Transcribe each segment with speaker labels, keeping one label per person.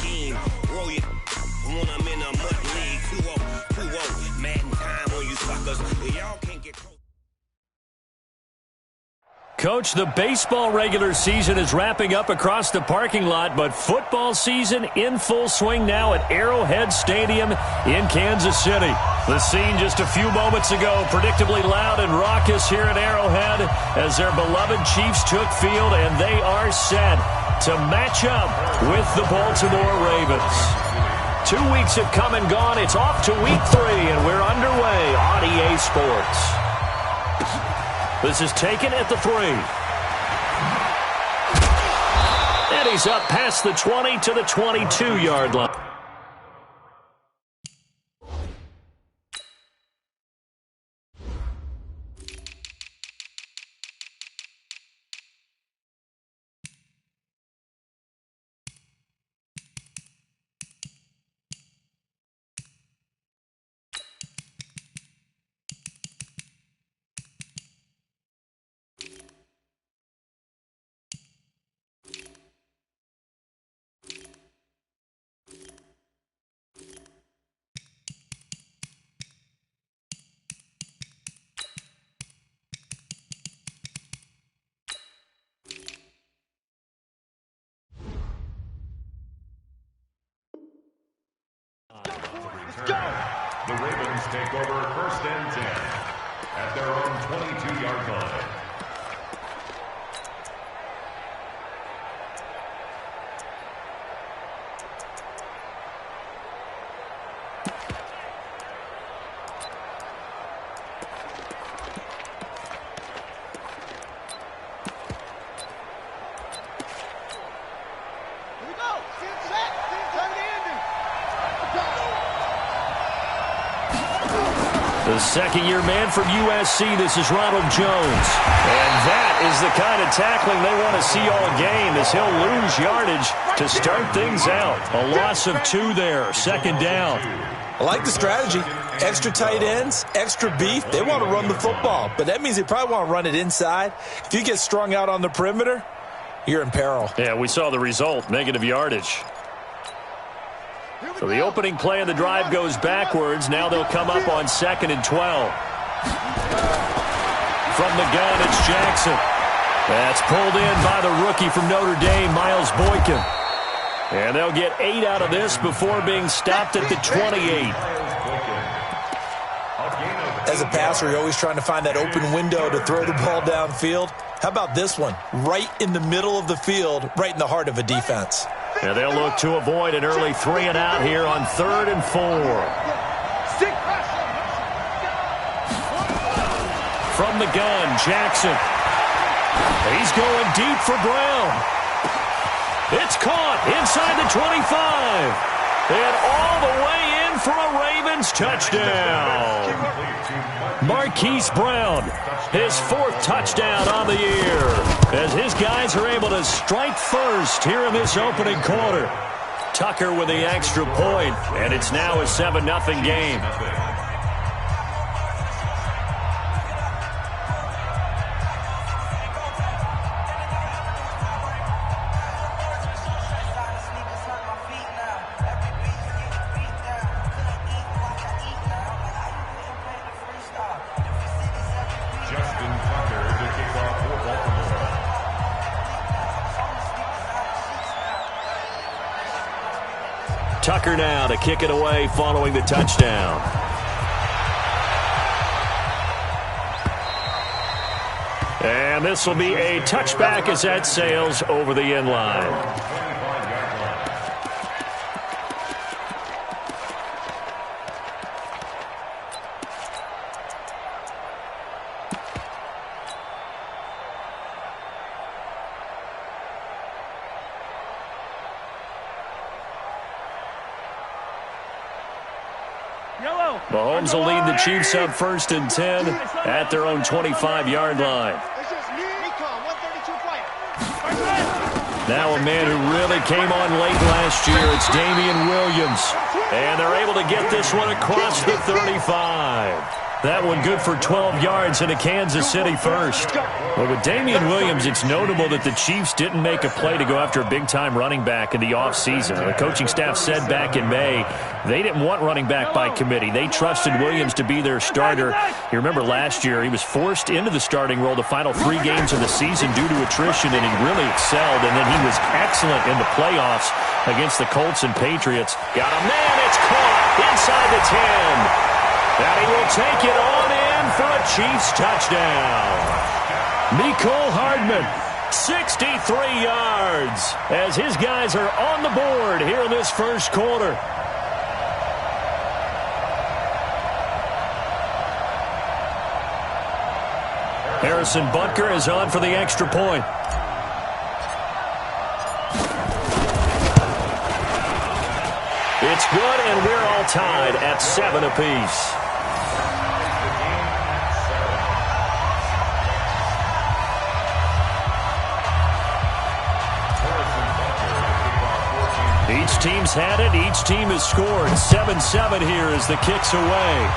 Speaker 1: team. Roll you when I'm in a mud league. 2-0, Madden time on you suckers. Y'all can't get close.
Speaker 2: Coach, the baseball regular season is wrapping up across the parking lot, but football season in full swing now at Arrowhead Stadium in Kansas City. The scene just a few moments ago, predictably loud and raucous here at Arrowhead as their beloved Chiefs took field, and they are set to match up with the Baltimore Ravens. 2 weeks have come and gone. It's off to week 3, and we're underway on EA Sports. This is taken at the 3. And he's up past the 20 to the 22-yard line.
Speaker 3: The Ravens take over 1st and 10 at their own 22-yard line.
Speaker 2: The second-year man from USC, this is Ronald Jones. And that is the kind of tackling they want to see all game as he'll lose yardage to start things out. A loss of 2 there, 2nd down.
Speaker 4: I like the strategy. Extra tight ends, extra beef. They want to run the football, but that means they probably want to run it inside. If you get strung out on the perimeter, you're in peril.
Speaker 2: Yeah, we saw the result, negative yardage. So the opening play of the drive goes backwards. Now they'll come up on 2nd and 12. From the gun, it's Jackson. That's pulled in by the rookie from Notre Dame, Miles Boykin. And they'll get 8 out of this before being stopped at the 28.
Speaker 4: As a passer, you're always trying to find that open window to throw the ball downfield. How about this one? Right in the middle of the field, right in the heart of a defense.
Speaker 2: And they'll look to avoid an early 3 and out here on 3rd and 4. From the gun, Jackson. He's going deep for Brown. It's caught inside the 25. And all the way in for a Ravens touchdown. Marquise Brown, his 4th touchdown on the year, as his guys are able to strike first here in this opening quarter. Tucker with the extra point, and it's now a 7-0 game. Tucker now to kick it away following the touchdown. And this will be a touchback as that sails over the end line. Mahomes will lead the Chiefs up 1st and 10 at their own 25-yard line. Now a man who really came on late last year, it's Damian Williams. And they're able to get this one across the 35. That one good for 12 yards into Kansas City first. But with Damian Williams, it's notable that the Chiefs didn't make a play to go after a big-time running back in the offseason. The coaching staff said back in May they didn't want running back by committee. They trusted Williams to be their starter. You remember last year he was forced into the starting role the final 3 games of the season due to attrition, and he really excelled. And then he was excellent in the playoffs against the Colts and Patriots. Got a man, it's caught inside the 10. And he will take it on in for a Chiefs touchdown. Mecole Hardman, 63 yards, as his guys are on the board here in this first quarter. Harrison Butker is on for the extra point. It's good, and we're all tied at 7 apiece. Each team's had it. Each team has scored. 7-7 here as the kick's away.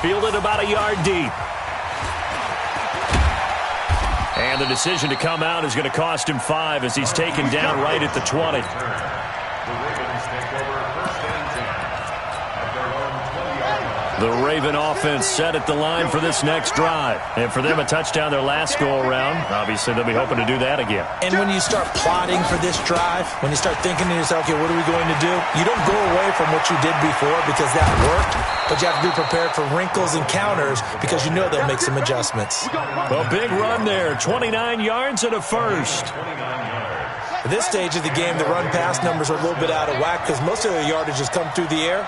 Speaker 2: Fielded about a yard deep. And the decision to come out is going to cost him 5 as he's taken down right at the 20. The Raven offense set at the line for this next drive. And for them, a touchdown their last go-around. Obviously, they'll be hoping to do that again.
Speaker 4: And when you start plotting for this drive, when you start thinking to yourself, okay, what are we going to do? You don't go away from what you did before because that worked, but you have to be prepared for wrinkles and counters because you know they'll make some adjustments.
Speaker 2: A big run there, 29 yards and a first.
Speaker 4: At this stage of the game, the run-pass numbers are a little bit out of whack because most of the yardage has come through the air.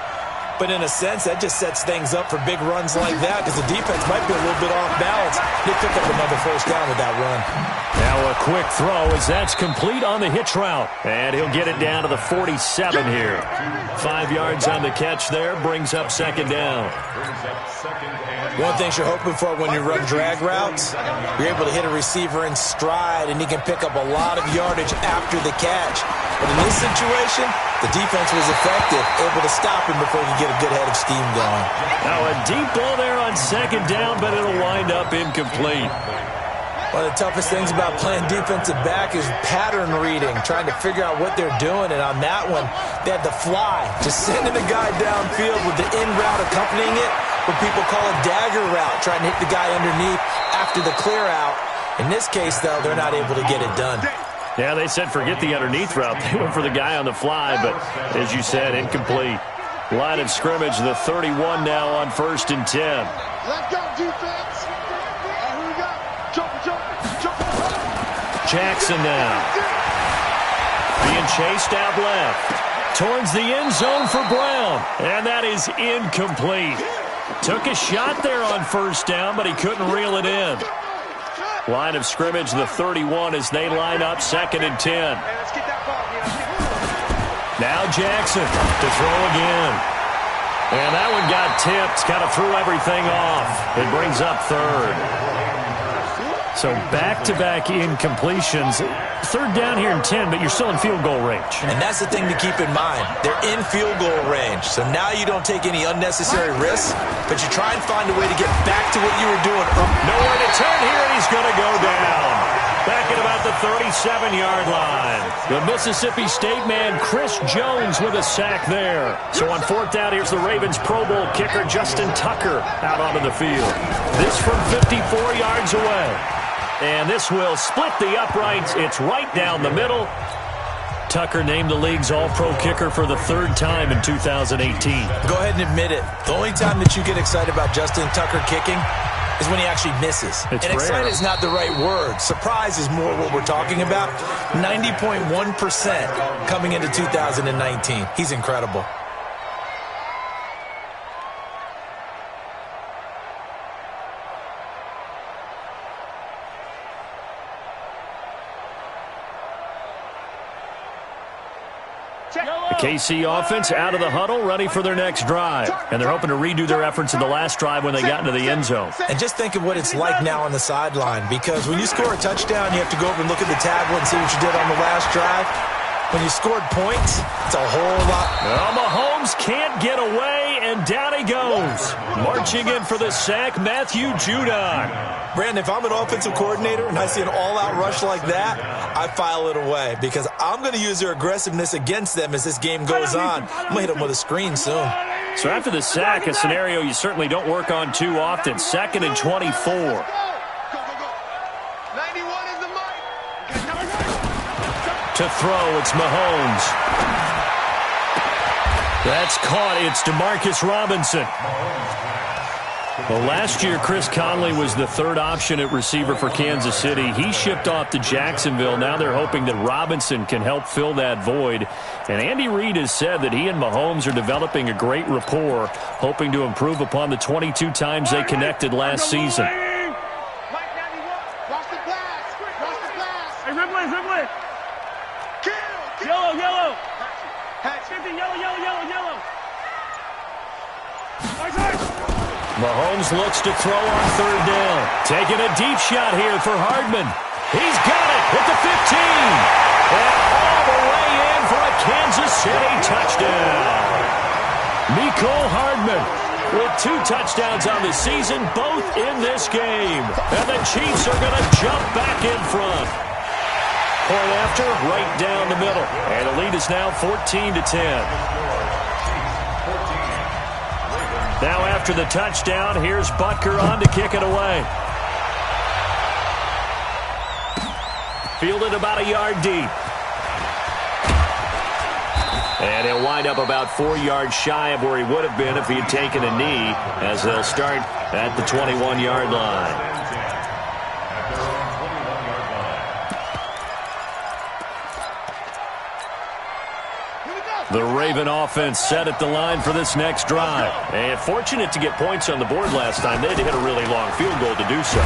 Speaker 4: But in a sense, that just sets things up for big runs like that because the defense might be a little bit off balance. They pick up another first down with that run.
Speaker 2: Now a quick throw as that's complete on the hitch route. And he'll get it down to the 47 here. 5 yards on the catch there, brings up second down.
Speaker 4: One thing you're hoping for when you run drag routes, you're able to hit a receiver in stride and he can pick up a lot of yardage after the catch. But in this situation, the defense was effective, able to stop him before he could get a good head of steam going.
Speaker 2: Now a deep ball there on second down, but it'll wind up incomplete.
Speaker 4: One of the toughest things about playing defensive back is pattern reading, trying to figure out what they're doing. And on that one, they had to fly, just sending the guy downfield with the in route accompanying it, what people call a dagger route, trying to hit the guy underneath after the clear out. In this case, though, they're not able to get it done.
Speaker 2: Yeah, they said forget the underneath route. They went for the guy on the fly, but as you said, incomplete. Line of scrimmage, the 31 now on 1st and 10.
Speaker 5: Let go, defense. Here we go. Jump.
Speaker 2: Jackson now. Being chased out left. Towards the end zone for Brown. And that is incomplete. Took a shot there on first down, but he couldn't reel it in. Line of scrimmage, the 31 as they line up 2nd and 10. Now Jackson to throw again. And that one got tipped, kind of threw everything off. It brings up 3rd. So back-to-back incompletions. 3rd down here in 10, but you're still in field goal range.
Speaker 4: And that's the thing to keep in mind. They're in field goal range. So now you don't take any unnecessary risks, but you try and find a way to get back to what you were doing.
Speaker 2: Nowhere to turn here, and he's going to go down. Back at about the 37-yard line. The Mississippi State man, Chris Jones, with a sack there. So on 4th down, here's the Ravens Pro Bowl kicker, Justin Tucker, out onto the field. This from 54 yards away. And this will split the uprights. It's right down the middle. Tucker named the league's all-pro kicker for the 3rd time in 2018.
Speaker 4: Go ahead and admit it. The only time that you get excited about Justin Tucker kicking is when he actually misses.
Speaker 2: It's
Speaker 4: and
Speaker 2: rare.
Speaker 4: excited is not the right word. Surprise is more what we're talking about. 90.1% coming into 2019. He's incredible.
Speaker 2: The KC offense out of the huddle, ready for their next drive. And they're hoping to redo their efforts in the last drive when they got into the end zone.
Speaker 4: And just think of what it's like now on the sideline, because when you score a touchdown, you have to go over and look at the tablet and see what you did on the last drive. When you scored points, it's a whole lot.
Speaker 2: Well, Mahomes can't get away, and down he goes. Marching in for the sack, Matthew Judon.
Speaker 4: Brandon, if I'm an offensive coordinator and I see an all-out rush like that, I file it away because I'm going to use their aggressiveness against them as this game goes on. I'm going to hit them with a screen soon.
Speaker 2: So after the sack, a scenario you certainly don't work on too often. 2nd and 24.
Speaker 5: Go, go, go. 91 is the mic.
Speaker 2: To throw, it's Mahomes. That's caught. It's DeMarcus Robinson. Well, last year, Chris Conley was the third option at receiver for Kansas City. He shipped off to Jacksonville. Now they're hoping that Robinson can help fill that void. And Andy Reid has said that he and Mahomes are developing a great rapport, hoping to improve upon the 22 times they connected last season.
Speaker 5: Yellow.
Speaker 2: Mahomes looks to throw on 3rd down. Taking a deep shot here for Hardman. He's got it at the 15. And all the way in for a Kansas City touchdown. Mecole Hardman with 2 touchdowns on the season, both in this game. And the Chiefs are going to jump back in front. Point after, right down the middle. And the lead is now 14-10. Now after the touchdown, here's Butker on to kick it away. Fielded about a yard deep. And he'll wind up about 4 yards shy of where he would have been if he had taken a knee, as they'll start at the 21-yard line. The Raven offense set at the line for this next drive. And fortunate to get points on the board last time. They had to hit a really long field goal to do so.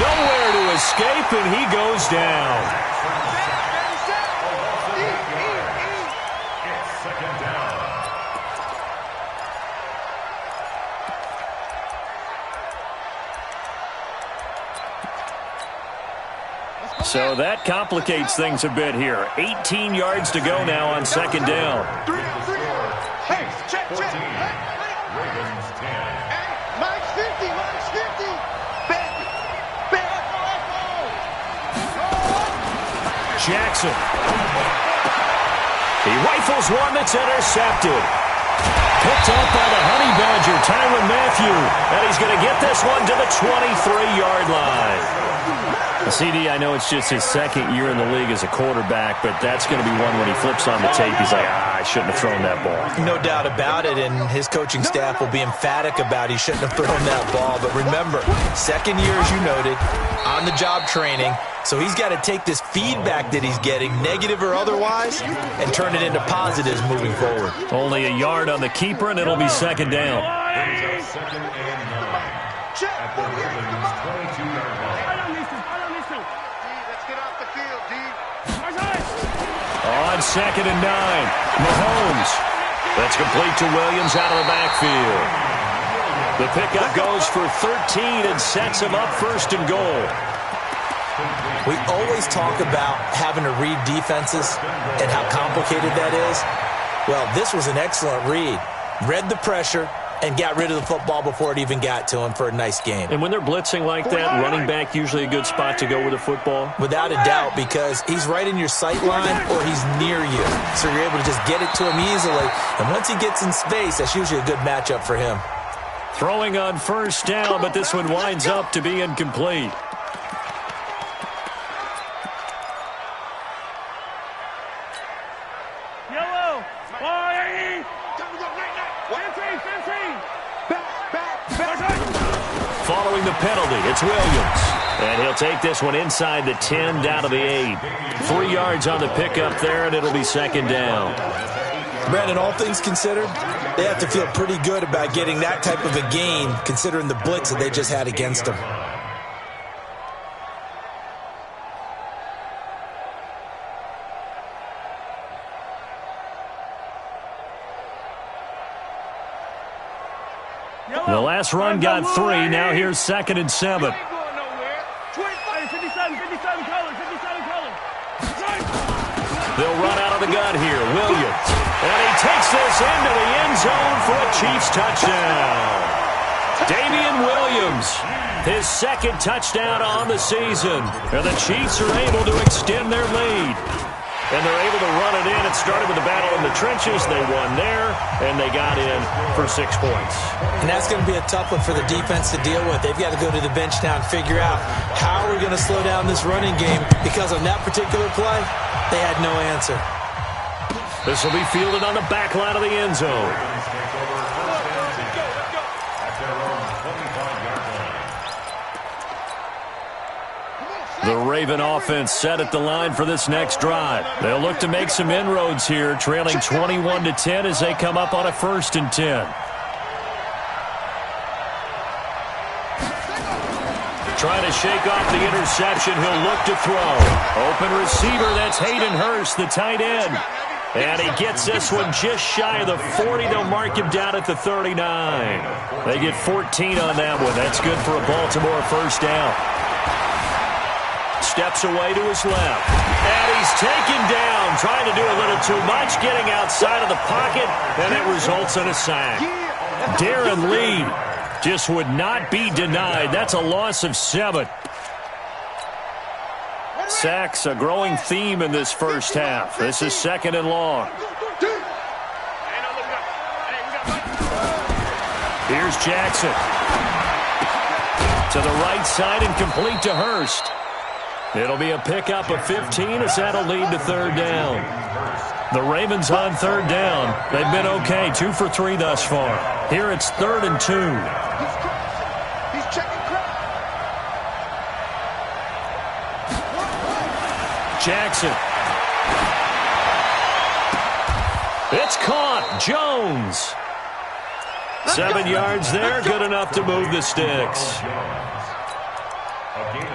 Speaker 2: Nowhere to escape, and he goes down.
Speaker 3: It's 2nd down.
Speaker 2: So that complicates things a bit here. 18 yards to go now on 2nd down.
Speaker 5: Hey, check.
Speaker 3: 14. Ravens 10.
Speaker 5: Mike's 50.
Speaker 2: Jackson. He rifles one that's intercepted. Picked off by the Honey Badger, Tyrann Mathieu. And he's going to get this one to the 23-yard line. CD, I know it's just his 2nd year in the league as a quarterback, but that's going to be one when he flips on the tape, he's like, I shouldn't have thrown that ball.
Speaker 4: No doubt about it, and his coaching staff will be emphatic about he shouldn't have thrown that ball. But remember, 2nd year, as you noted, on-the-job training, so he's got to take this feedback that he's getting, negative or otherwise, and turn it into positives moving forward.
Speaker 2: Only a yard on the keeper, and it'll be 2nd down.
Speaker 3: Brings up 2nd and 9 at the Ravens 22-yard line.
Speaker 2: On 2nd and 9, Mahomes. That's complete to Williams out of the backfield. The pickup goes for 13 and sets him up 1st and goal.
Speaker 4: We always talk about having to read defenses and how complicated that is. Well, this was an excellent read. Read the pressure and got rid of the football before it even got to him for a nice game.
Speaker 2: And when they're blitzing like that, running back usually a good spot to go with the football?
Speaker 4: Without a doubt, because he's right in your sight line or he's near you. So you're able to just get it to him easily. And once he gets in space, that's usually a good matchup for him.
Speaker 2: Throwing on 1st down, but this one winds up to be incomplete. Following the penalty, it's Williams. And he'll take this one inside the 10, down to the 8. 3 yards on the pickup there, and it'll be 2nd down.
Speaker 4: Brandon, all things considered, they have to feel pretty good about getting that type of a gain, considering the blitz that they just had against them.
Speaker 2: The last run got 3. Now here's 2nd and 7. They'll run out of the gun here. Williams And he takes this into the end zone for a Chiefs touchdown. Damian Williams, his second touchdown on the season. And the Chiefs are able to extend their lead. And they're able to run it in. It started with a battle in the trenches. They won there, and they got in for 6 points.
Speaker 4: And that's going to be a tough one for the defense to deal with. They've got to go to the bench now and figure out how are we going to slow down this running game, because on that particular play, they had no answer.
Speaker 2: This will be fielded on the back line of the end zone. The Raven offense set at the line for this next drive. They'll look to make some inroads here, trailing 21-10 as they come up on a 1st and 10. Trying to shake off the interception. He'll look to throw. Open receiver, that's Hayden Hurst, the tight end. And he gets this one just shy of the 40. They'll mark him down at the 39. They get 14 on that one. That's good for a Baltimore 1st down. Steps away to his left. And he's taken down, trying to do a little too much, getting outside of the pocket, and it results in a sack. Darren Lee just would not be denied. That's a loss of 7. Sacks, a growing theme in this first half. This is 2nd and long. Here's Jackson. To the right side and complete to Hurst. It'll be a pickup of 15 as that'll lead to 3rd down. The Ravens on 3rd down. They've been okay, 2 for 3 thus far. Here it's 3rd and 2.
Speaker 5: He's checking crowd.
Speaker 2: Jackson. It's caught. Jones. 7 yards there, good enough to move the sticks.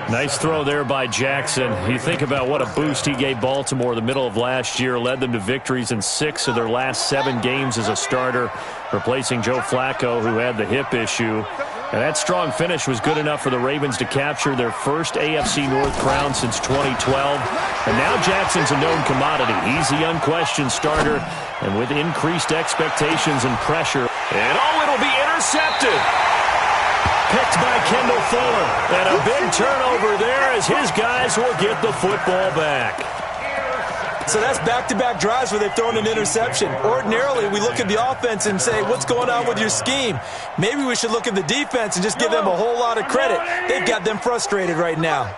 Speaker 2: Nice throw there by Jackson. You think about what a boost he gave Baltimore the middle of last year, led them to victories in 6 of their last 7 games as a starter, replacing Joe Flacco, who had the hip issue. And that strong finish was good enough for the Ravens to capture their first AFC North crown since 2012. And now Jackson's a known commodity. He's the unquestioned starter, and with increased expectations and pressure. And it'll be intercepted. Picked by Kendall Fuller. And a big turnover there as his guys will get the football back.
Speaker 4: So that's back-to-back drives where they've thrown an interception. Ordinarily, we look at the offense and say, what's going on with your scheme? Maybe we should look at the defense and just give them a whole lot of credit. They've got them frustrated right now.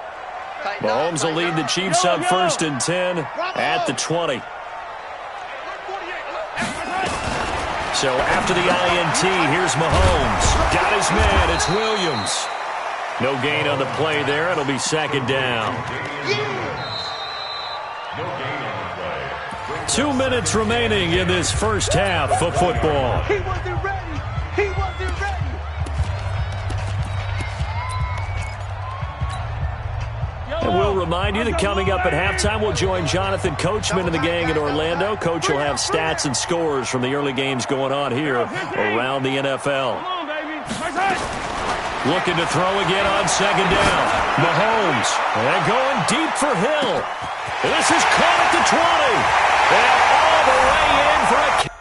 Speaker 2: Mahomes will lead the Chiefs on 1st and 10 at the 20. So after the INT, here's Mahomes. Got his man. It's Williams. No gain on the play there. It'll be 2nd down. 2 minutes remaining in this first half of football.
Speaker 5: He wasn't ready. He wasn't ready.
Speaker 2: And we'll remind you that coming up at halftime, we'll join Jonathan Coachman and the gang in Orlando. Coach will have stats and scores from the early games going on here around the NFL. Looking to throw again on 2nd down. Mahomes, and going deep for Hill. This is caught at the 20. And all the way in for a...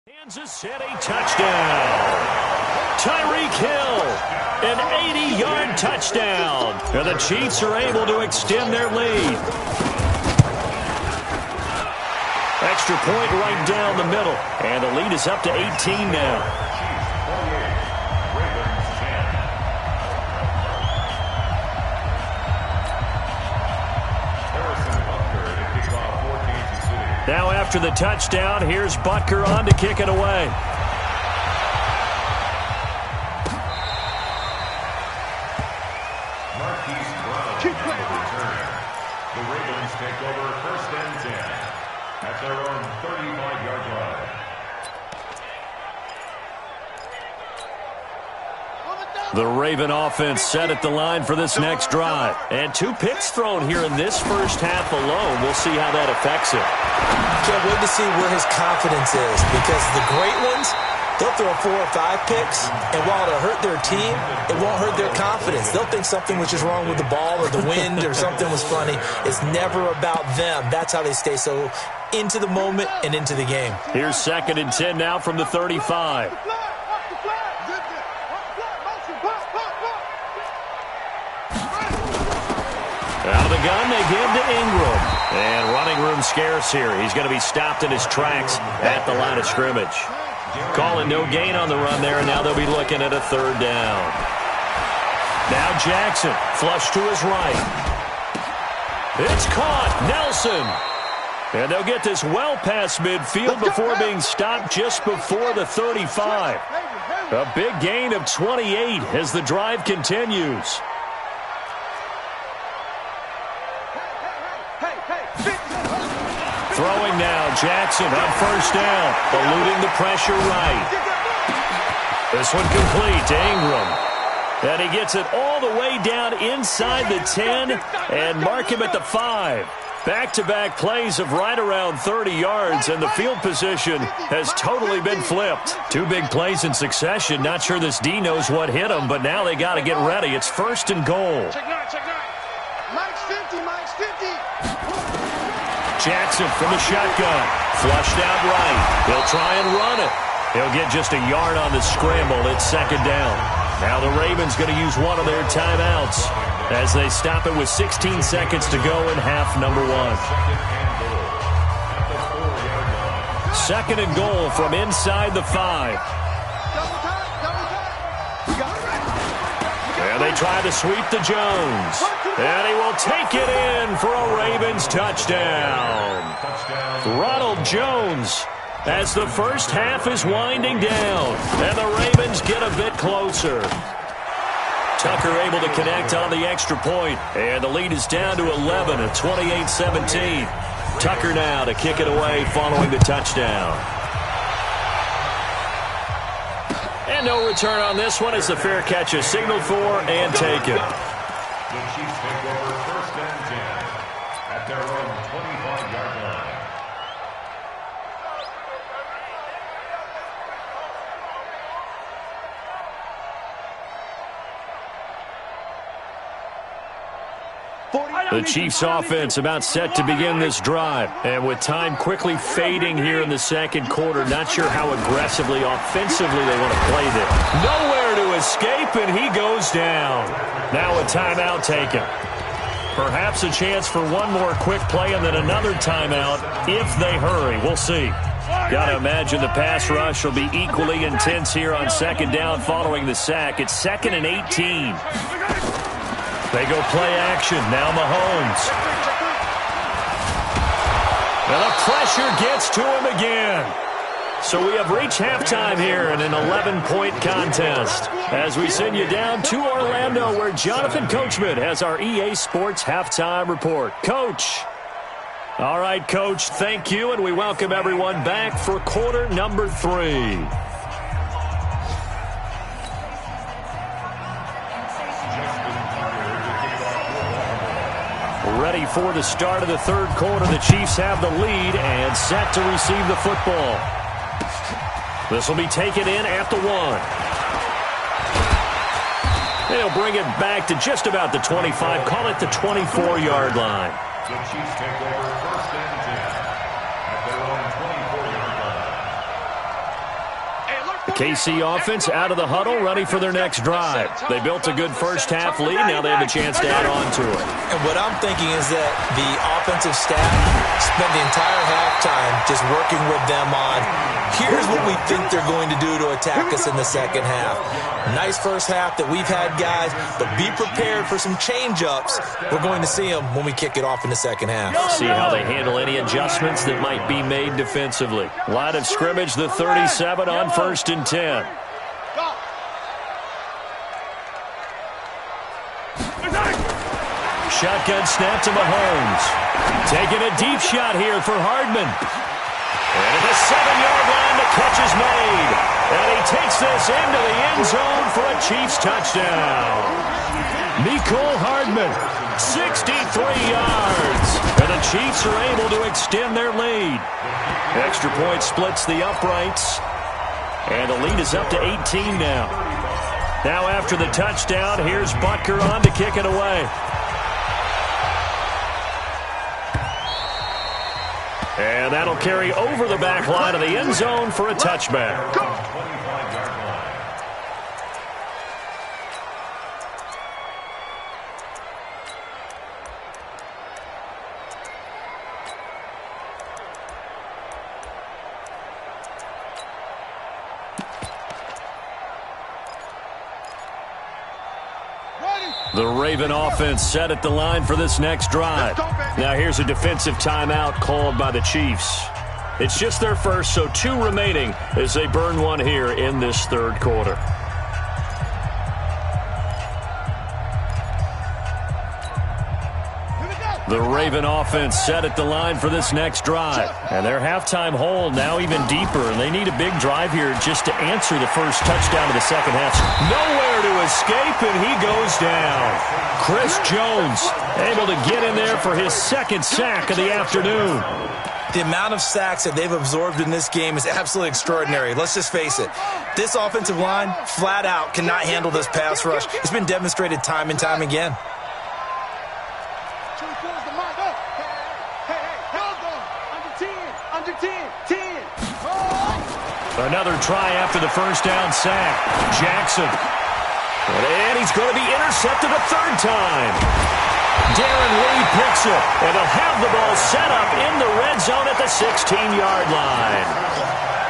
Speaker 2: Kansas City touchdown. Tyreek Hill, an 80-yard touchdown. And the Chiefs are able to extend their lead. Extra point right down the middle. And the lead is up to 18 now. Now after the touchdown, here's Butker on to kick it away. The Raven offense set at the line for this next drive. And 2 picks thrown here in this first half alone. We'll see how that affects it.
Speaker 4: Can't wait to see where his confidence is, because the great ones, they'll throw 4 or 5 picks, and while it'll hurt their team, it won't hurt their confidence. They'll think something was just wrong with the ball or the wind or something was funny. It's never about them. That's how they stay so into the moment and into the game.
Speaker 2: Here's 2nd and 10 now from the 35. Out of the gun, they give to Ingram. And running room scarce here. He's going to be stopped in his tracks at the line of scrimmage. Calling no gain on the run there, and now they'll be looking at a 3rd down. Now Jackson, flush to his right. It's caught. Nelson. And they'll get this well past midfield before being stopped just before the 35. A big gain of 28 as the drive continues. Throwing now, Jackson on 1st down, eluding the pressure right. This one complete to Ingram. And he gets it all the way down inside the 10 and mark him at the 5. Back-to-back plays of right around 30 yards, and the field position has totally been flipped. 2 big plays in succession. Not sure this D knows what hit him, but now they got to get ready. It's 1st and goal.
Speaker 5: Mike's 50, Mike's 50.
Speaker 2: Jackson from the shotgun. Flushed out right. He'll try and run it. He'll get just a yard on the scramble. It's 2nd down. Now the Ravens going to use one of their timeouts as they stop it with 16 seconds to go in half number 1. 2nd and goal from inside the 5. And they try to sweep to Jones. And he will take it in for a Ravens touchdown. Ronald Jones, as the first half is winding down. And the Ravens get a bit closer. Tucker able to connect on the extra point. And the lead is down to 11 at 28-17. Tucker now to kick it away following the touchdown. And no return on this one as the fair catch is signaled for and taken.
Speaker 3: The Chiefs take over 1st and 10 at their own 25-yard line.
Speaker 2: The Chiefs offense about set to begin this drive. And with time quickly fading here in the 2nd quarter, not sure how aggressively, offensively they want to play this. Nowhere to escape, and he goes down. Now a timeout taken. Perhaps a chance for one more quick play and then another timeout if they hurry. We'll see. Got to imagine the pass rush will be equally intense here on 2nd down following the sack. It's 2nd and 18. They go play action. Now Mahomes. And the pressure gets to him again. So we have reached halftime here in an 11-point contest as we send you down to Orlando where Jonathan Coachman has our EA Sports Halftime Report. Coach. All right, Coach, thank you, and we welcome everyone back for quarter number 3. Ready for the start of the 3rd quarter. The Chiefs have the lead and set to receive the football. This will be taken in at the 1. They'll bring it back to just about the 25. Call it the 24-yard line.
Speaker 3: The Chiefs take over 1st and 10 at their own 24-yard line.
Speaker 2: The KC offense out of the huddle, ready for their next drive. They built a good first half lead. Now they have a chance to add on to it.
Speaker 4: And what I'm thinking is that the offensive staff spent the entire halftime just working with them on, here's what we think they're going to do to attack us in the 2nd half. Nice first half that we've had, guys, but be prepared for some change-ups. We're going to see them when we kick it off in the 2nd half.
Speaker 2: See how they handle any adjustments that might be made defensively. Line of scrimmage, the 37 on 1st and 10. Shotgun snap to Mahomes. Taking a deep shot here for Hardman. And at the 7-yard line, the catch is made. And he takes the this into the end zone for a Chiefs touchdown. Mecole Hardman, 63 yards. And the Chiefs are able to extend their lead. Extra point splits the uprights. And the lead is up to 18 now. Now after the touchdown, here's Butker on to kick it away. And that'll carry over the back line of the end zone for a touchback. The Raven offense set at the line for this next drive. Now here's a defensive timeout called by the Chiefs. It's just their first, so 2 remaining as they burn one here in this third quarter. The Raven offense set at the line for this next drive. And their halftime hole now even deeper, and they need a big drive here just to answer the first touchdown of the second half. Nowhere to escape, and he goes down. Chris Jones able to get in there for his second sack of the afternoon.
Speaker 4: The amount of sacks that they've absorbed in this game is absolutely extraordinary. Let's just face it. This offensive line, flat out, cannot handle this pass rush. It's been demonstrated time and time again.
Speaker 2: Another try after the first down sack. Jackson. And he's going to be intercepted a third time. Darren Lee picks it. And they'll have the ball set up in the red zone at the 16-yard line.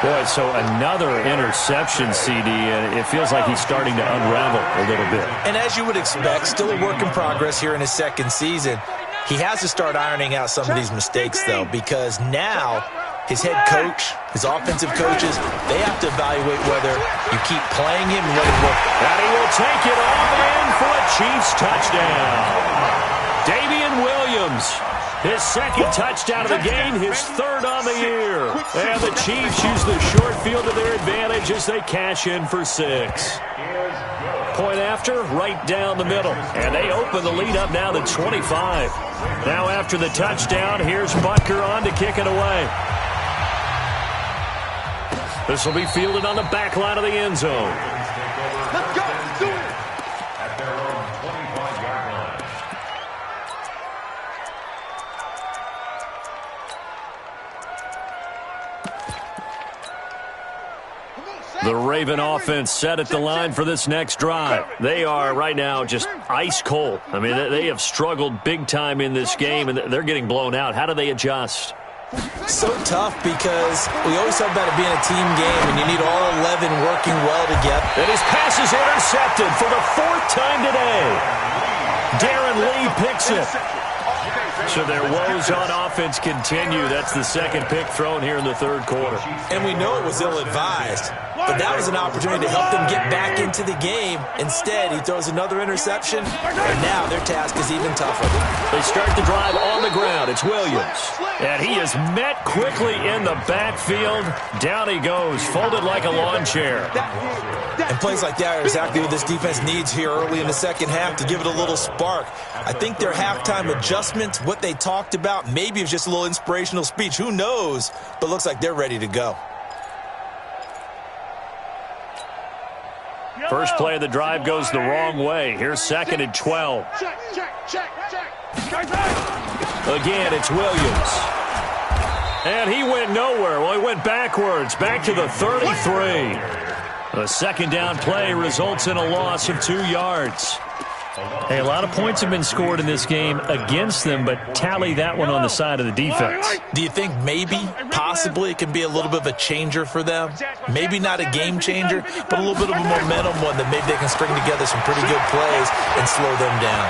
Speaker 2: Boy, so another interception, CD, and it feels like he's starting to unravel a little bit.
Speaker 4: And as you would expect, still a work in progress here in his second season. He has to start ironing out some of these mistakes, though, because now his head coach, his offensive coaches, they have to evaluate whether you keep playing him and let him work.
Speaker 2: And he will take it all in for a Chiefs touchdown. Damian Williams, his second touchdown of the game, his third on the year. And the Chiefs use the short field to their advantage as they cash in for 6. Point after, right down the middle. And they open the lead up now to 25. Now after the touchdown, here's Butker on to kick it away. This will be fielded on the back line of the end zone.
Speaker 5: Let's go. Do it.
Speaker 3: At their own 25-yard line.
Speaker 2: The Raven offense set at the line for this next drive. They are right now just ice cold. I mean, they have struggled big time in this game, and they're getting blown out. How do they adjust?
Speaker 4: So tough because we always talk about it being a team game, and you need all 11 working well together.
Speaker 2: And his pass is intercepted for the 4th time today. Darren Lee picks it. So their woes on offense continue. That's the second pick thrown here in the third quarter.
Speaker 4: And we know it was ill-advised, but that was an opportunity to help them get back into the game. Instead, he throws another interception, and now their task is even tougher.
Speaker 2: They start the drive on the ground. It's Williams. And he is met quickly in the backfield. Down he goes, folded like a lawn chair.
Speaker 4: And plays like that are exactly what this defense needs here early in the second half to give it a little spark. I think their halftime adjustment, what they talked about, maybe it's just a little inspirational speech. Who knows? But looks like they're ready to go.
Speaker 2: First play of the drive goes the wrong way. Here's 2nd and 12. Again, it's Williams. And he went nowhere. Well, he went backwards, back to the 33. A second down play results in a loss of 2 yards. Hey, a lot of points have been scored in this game against them, but tally that one on the side of the defense.
Speaker 4: Do you think maybe, possibly, it can be a little bit of a changer for them? Maybe not a game changer, but a little bit of a momentum one that maybe they can string together some pretty good plays and slow them down.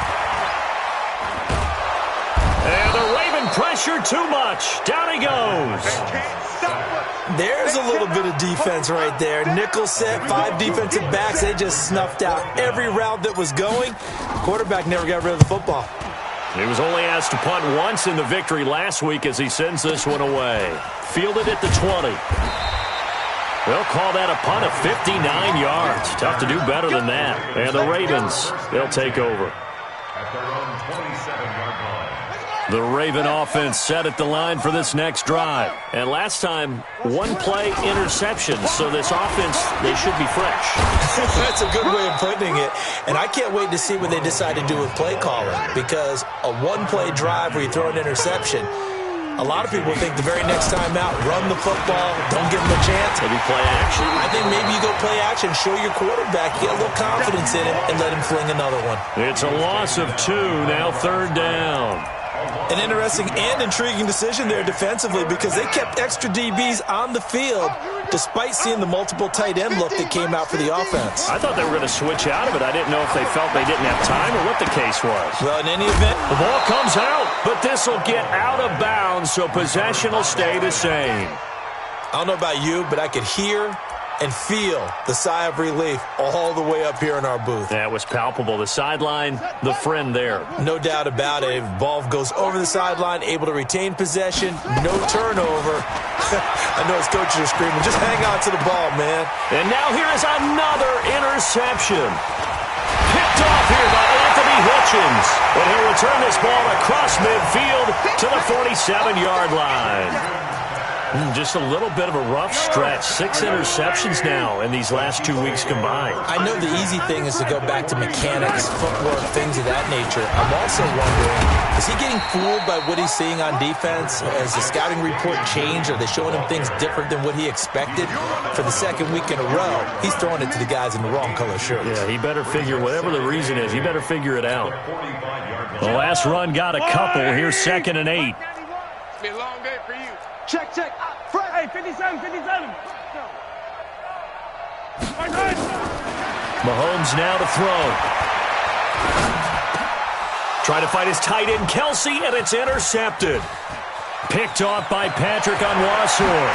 Speaker 2: And the Raven pressure too much. Down he goes.
Speaker 4: There's a little bit of defense right there. Nickel set, 5 defensive backs. They just snuffed out every route that was going. Quarterback never got rid of the football.
Speaker 2: He was only asked to punt once in the victory last week as he sends this one away. Fielded at the 20. They'll call that a punt of 59 yards. Tough to do better than that. And the Ravens, they'll take over.
Speaker 3: At their own 27-yard line.
Speaker 2: The Raven offense set at the line for this next drive. And last time, one-play interception. So this offense, they should be fresh.
Speaker 4: That's a good way of putting it. And I can't wait to see what they decide to do with play calling. Because a one-play drive where you throw an interception, a lot of people think the very next time out, run the football, don't give them a chance.
Speaker 2: Maybe play action.
Speaker 4: I think maybe you go play action, show your quarterback, get a little confidence in him, and let him fling another one.
Speaker 2: It's a loss of 2, now 3rd down.
Speaker 4: An interesting and intriguing decision there defensively because they kept extra DBs on the field despite seeing the multiple tight end look that came out for the offense.
Speaker 2: I thought they were going to switch out of it. I didn't know if they felt they didn't have time or what the case was.
Speaker 4: Well, in any event,
Speaker 2: the ball comes out, but this will get out of bounds, so possession will stay the same.
Speaker 4: I don't know about you, but I could hear and feel the sigh of relief all the way up here in our booth.
Speaker 2: That was palpable. The sideline, the friend there.
Speaker 4: No doubt about it. Ball goes over the sideline, able to retain possession, no turnover. I know his coaches are screaming, just hang on to the ball, man.
Speaker 2: And now here is another interception. Picked off here by Anthony Hitchens. And he'll return this ball across midfield to the 47-yard line. Just a little bit of a rough stretch. 6 interceptions now in these last 2 weeks combined.
Speaker 4: I know the easy thing is to go back to mechanics, footwork, things of that nature. I'm also wondering, is he getting fooled by what he's seeing on defense? Has the scouting report changed? Are they showing him things different than what he expected? For the second week in a row, he's throwing it to the guys in the wrong color shirts.
Speaker 2: Yeah, he better figure, whatever the reason is, he better figure it out. The last run got a couple. Here's 2nd and 8.
Speaker 5: It's been a long day for you. Check, check. Hey, 57, 57.
Speaker 2: Mahomes now to throw. Trying to fight his tight end, Kelsey, and it's intercepted. Picked off by Patrick Onwuasor.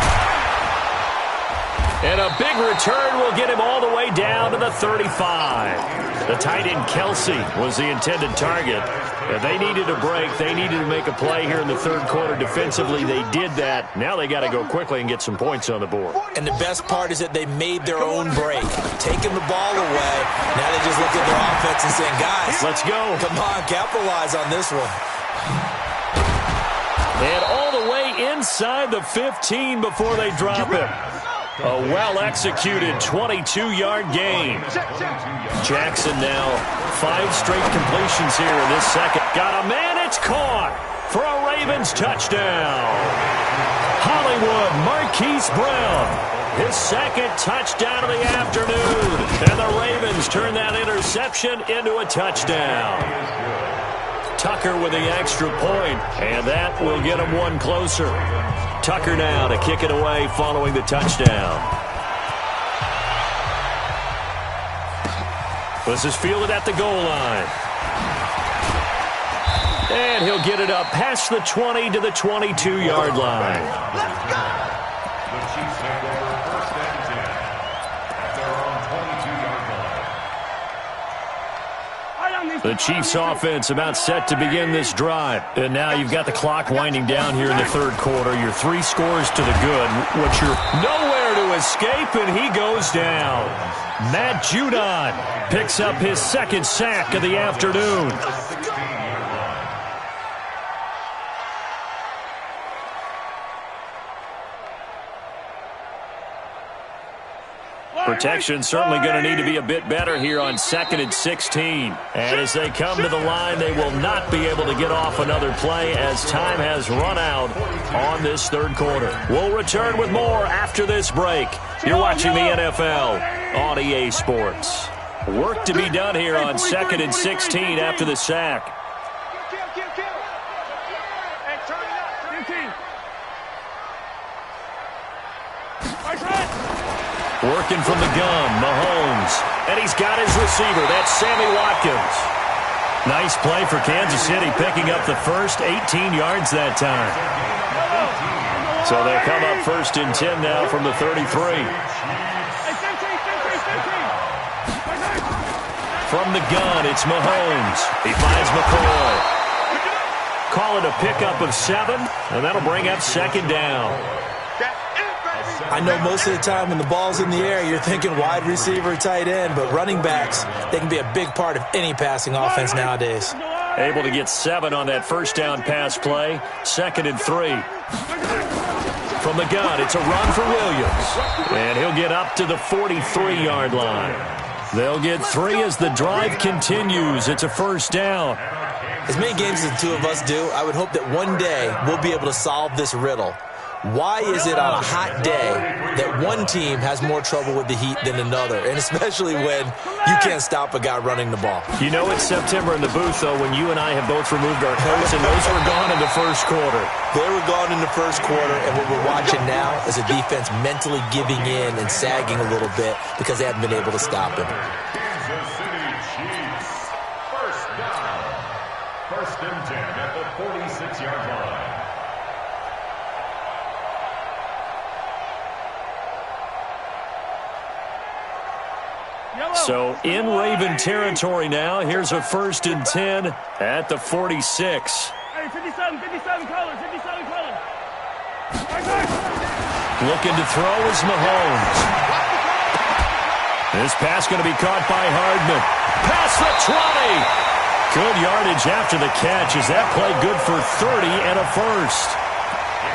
Speaker 2: And a big return will get him all the way down to the 35. The tight end, Kelsey, was the intended target. And they needed a break. They needed to make a play here in the 3rd quarter. Defensively, they did that. Now they got to go quickly and get some points on the board.
Speaker 4: And the best part is that they made their own break. Taking the ball away. Now they just look at their offense and saying, guys,
Speaker 2: let's go.
Speaker 4: Come on, capitalize on this one.
Speaker 2: And all the way inside the 15 before they drop it. A well-executed 22-yard gain. Jackson now 5 straight completions here in this second. Got a man, it's caught for a Ravens touchdown. Hollywood Marquise Brown, his 2nd touchdown of the afternoon. And the Ravens turn that interception into a touchdown. Tucker with the extra point, and that will get him one closer. Tucker now to kick it away following the touchdown. This is fielded at the goal line. And he'll get it up past the 20 to the 22-yard line.
Speaker 3: The Chiefs take over 1st and 10 at their own 22-yard line.
Speaker 2: The Chiefs offense about set to begin this drive. And now you've got the clock winding down here in the 3rd quarter. You're 3 scores to the good. What you're nowhere to escape, and he goes down. Matt Judon picks up his 2nd sack of the afternoon. Protection certainly going to need to be a bit better here on 2nd and 16. And as they come to the line, they will not be able to get off another play as time has run out on this 3rd quarter. We'll return with more after this break. You're watching the NFL on EA Sports. Work to be done here on 2nd and 16 after the sack. Working from the gun, Mahomes. And he's got his receiver. That's Sammy Watkins. Nice play for Kansas City, picking up the first 18 yards that time. So they'll come up 1st and 10 now from the 33. From the gun, it's Mahomes. He finds McCoy. Call it a pickup of 7, and that'll bring up 2nd down.
Speaker 4: I know most of the time when the ball's in the air, you're thinking wide receiver, tight end, but running backs, they can be a big part of any passing offense nowadays.
Speaker 2: Able to get 7 on that first down pass play. 2nd and 3. From the gun, it's a run for Williams. And he'll get up to the 43-yard line. They'll get 3 as the drive continues. It's a first down.
Speaker 4: As many games as the two of us do, I would hope that one day we'll be able to solve this riddle. Why is it on a hot day that one team has more trouble with the heat than another, and especially when you can't stop a guy running the ball?
Speaker 2: You know it's September in the booth, though, when you and I have both removed our coats, and those were gone in the first quarter.
Speaker 4: They were gone in the first quarter, and what we're watching now is a defense mentally giving in and sagging a little bit because they haven't been able to stop him.
Speaker 3: Kansas City Chiefs. First down. 1st and 10 at the 46-yard line.
Speaker 2: So in Raven territory now. Here's a 1st and 10 at the 46.
Speaker 6: Hey, 57 colors, 57 colors.
Speaker 2: Looking to throw is Mahomes. This pass going to be caught by Hardman. Past the 20. Good yardage after the catch. Is that play good for 30 and a first?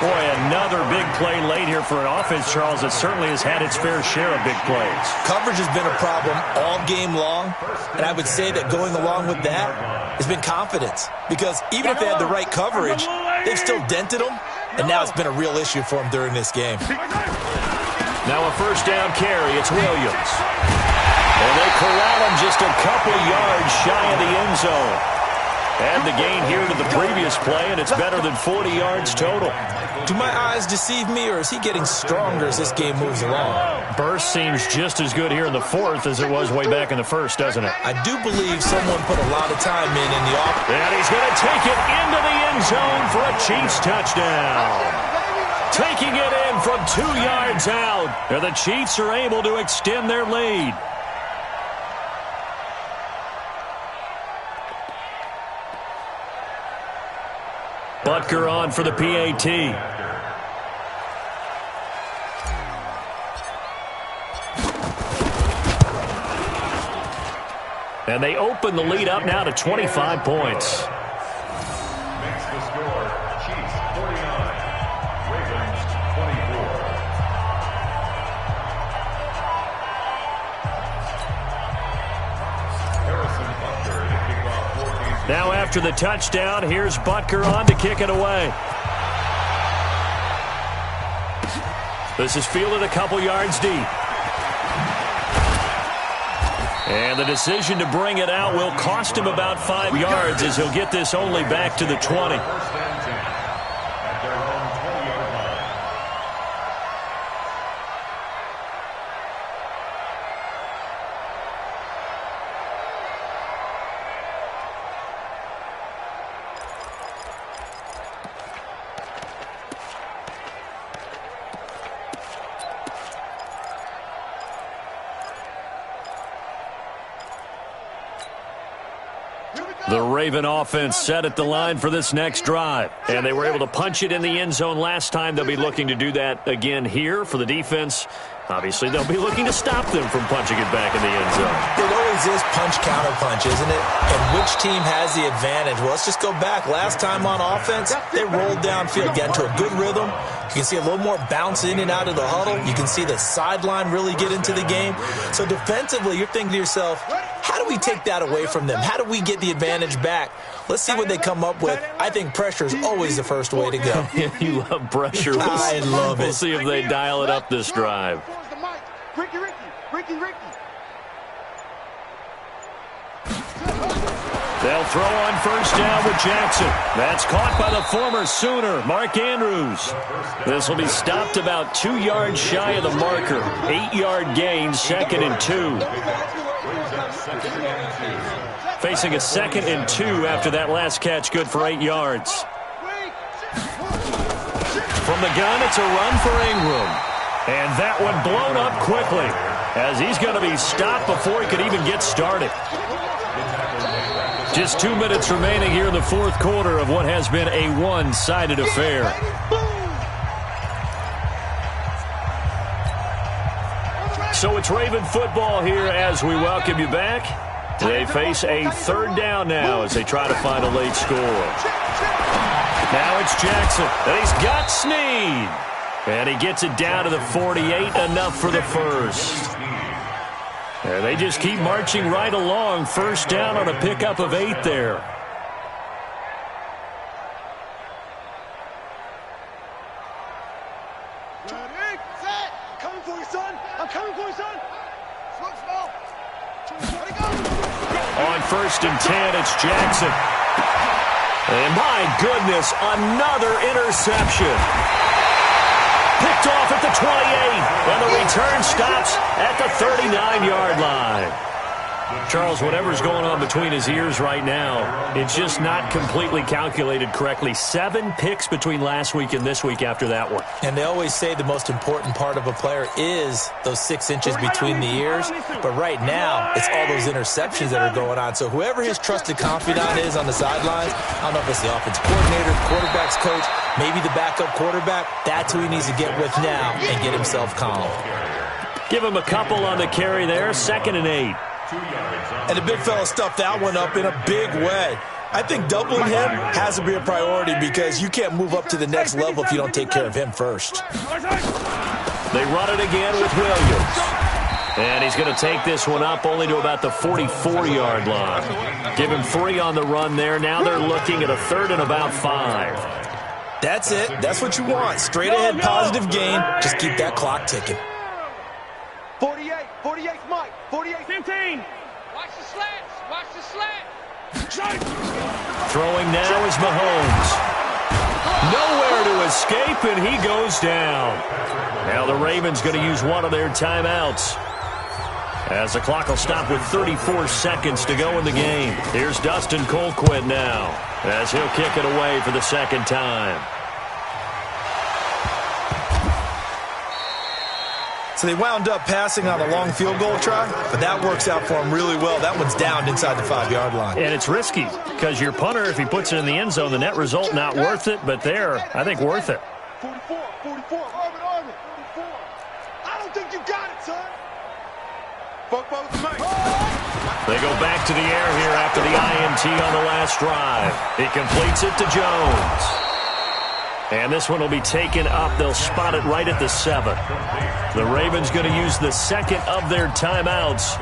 Speaker 2: Boy, another big play late here for an offense, Charles, that certainly has had its fair share of big plays.
Speaker 4: Coverage has been a problem all game long, and I would say that going along with that has been confidence. Because even if they had the right coverage, they've still dented them, and now it's been a real issue for them during this game.
Speaker 2: Now a first down carry. It's Williams. And they corral him just a couple yards shy of the end zone. Add the gain here to the previous play, and it's better than 40 yards total.
Speaker 4: Do my eyes deceive me, or is he getting stronger as this game moves along?
Speaker 2: Burst seems just as good here in the 4th as it was way back in the 1st, doesn't it?
Speaker 4: I do believe someone put a lot of time in the offense.
Speaker 2: And he's going to take it into the end zone for a Chiefs touchdown. Taking it in from 2 yards out. And the Chiefs are able to extend their lead. Butker on for the PAT. And they open the lead up now to 25 points.
Speaker 3: Makes the score Chiefs 49, Ravens 24. Harrison Butker to kick off 14.
Speaker 2: Now after the touchdown, here's Butker on to kick it away. This is fielded a couple yards deep. And the decision to bring it out will cost him about 5 yards as he'll get this only back to the 20.
Speaker 3: First and 10 at their own 20-yard line.
Speaker 2: The Raven offense set at the line for this next drive. And they were able to punch it in the end zone last time. They'll be looking to do that again here for the defense. Obviously, they'll be looking to stop them from punching it back in the end zone.
Speaker 4: It always is punch-counter-punch, isn't it? And which team has the advantage? Well, let's just go back. Last time on offense, they rolled downfield, got into a good rhythm. You can see a little more bounce in and out of the huddle. You can see the sideline really get into the game. So defensively, you're thinking to yourself, how do we take that away from them? How do we get the advantage back? Let's see what they come up with. I think pressure is always the first way to go.
Speaker 2: You love pressure.
Speaker 4: I love it.
Speaker 2: We'll see if they dial it up this drive. They'll throw on first down with Jackson. That's caught by the former Sooner, Mark Andrews. This will be stopped about 2 yards shy of the marker. 8-yard gain, 2nd and 2. Facing a 2nd and 2 after that last catch, good for 8 yards. From the gun, it's a run for Ingram. And that one blown up quickly as he's going to be stopped before he could even get started. Just 2 minutes remaining here in the 4th quarter of what has been a one-sided affair. So it's Raven football here as we welcome you back. They face a third down now as they try to find a late score. Now it's Jackson, and he's got Snead. And he gets it down to the 48, enough for the first. And they just keep marching right along. First down on a pickup of 8 there.
Speaker 5: Coming for you, son. I'm coming for you, son. Slow. Let it go.
Speaker 2: On 1st and 10, it's Jackson. And my goodness, another interception. Picked off at the 28, and the return stops at the 39-yard line. Charles, whatever's going on between his ears right now, it's just not completely calculated correctly. 7 picks between last week and this week after that one.
Speaker 4: And they always say the most important part of a player is those 6 inches between the ears. But right now, it's all those interceptions that are going on. So whoever his trusted confidant is on the sidelines, I don't know if it's the offensive coordinator, the quarterback's coach, maybe the backup quarterback, that's who he needs to get with now and get himself calm.
Speaker 2: Give him a couple on the carry there, 2nd and 8.
Speaker 4: And the big fella stuffed that one up in a big way. I think doubling him has to be a priority because you can't move up to the next level if you don't take care of him first.
Speaker 2: They run it again with Williams. And he's going to take this one up only to about the 44-yard line. Give him 3 on the run there. Now they're looking at a 3rd and about 5.
Speaker 4: That's it. That's what you want. Straight ahead, positive gain. Just keep that clock ticking.
Speaker 5: 48, Mike. 48.
Speaker 6: 15.
Speaker 5: Watch the slats.
Speaker 2: Throwing now is Mahomes. Nowhere to escape, and he goes down. Now the Ravens going to use one of their timeouts, as the clock will stop with 34 seconds to go in the game. Here's Dustin Colquitt now, as he'll kick it away for the 2nd time.
Speaker 4: So they wound up passing on a long field goal try, but that works out for them really well. That one's downed inside the 5-yard line.
Speaker 2: And it's risky because your punter, if he puts it in the end zone, the net result not worth it, but there, I think worth it.
Speaker 5: 44. Arvin. 44. I don't think you got it, son.
Speaker 2: They go back to the air here after the INT on the last drive. He completes it to Jones. And this one will be taken up. They'll spot it right at the 7. The Ravens going to use the 2nd of their timeouts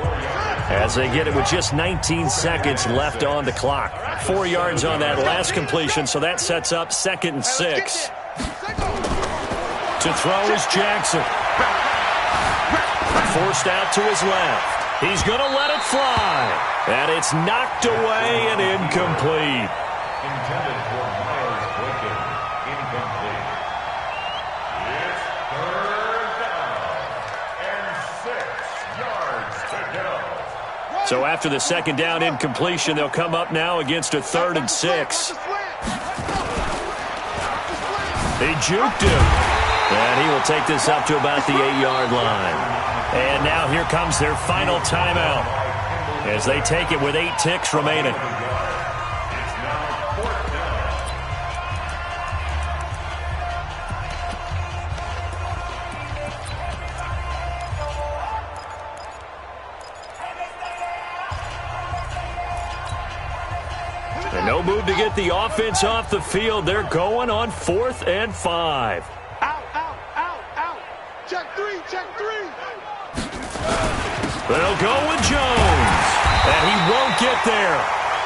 Speaker 2: as they get it with just 19 seconds left on the clock. 4 yards on that last completion, so that sets up 2nd and 6. To throw is Jackson. Forced out to his left. He's going to let it fly. And it's knocked away and incomplete.
Speaker 3: Intended for Miles Boykin. Incomplete. It's 3rd down and 6 yards to go.
Speaker 2: So after the 2nd down incompletion, they'll come up now against a 3rd and 6. They juked him. And he will take this up to about the 8-yard line. And now here comes their final timeout as they take it with 8 ticks remaining. And no move to get the offense off the field. They're going on 4th and 5.
Speaker 5: Out. Check 3.
Speaker 2: They'll go with Jones, and he won't get there.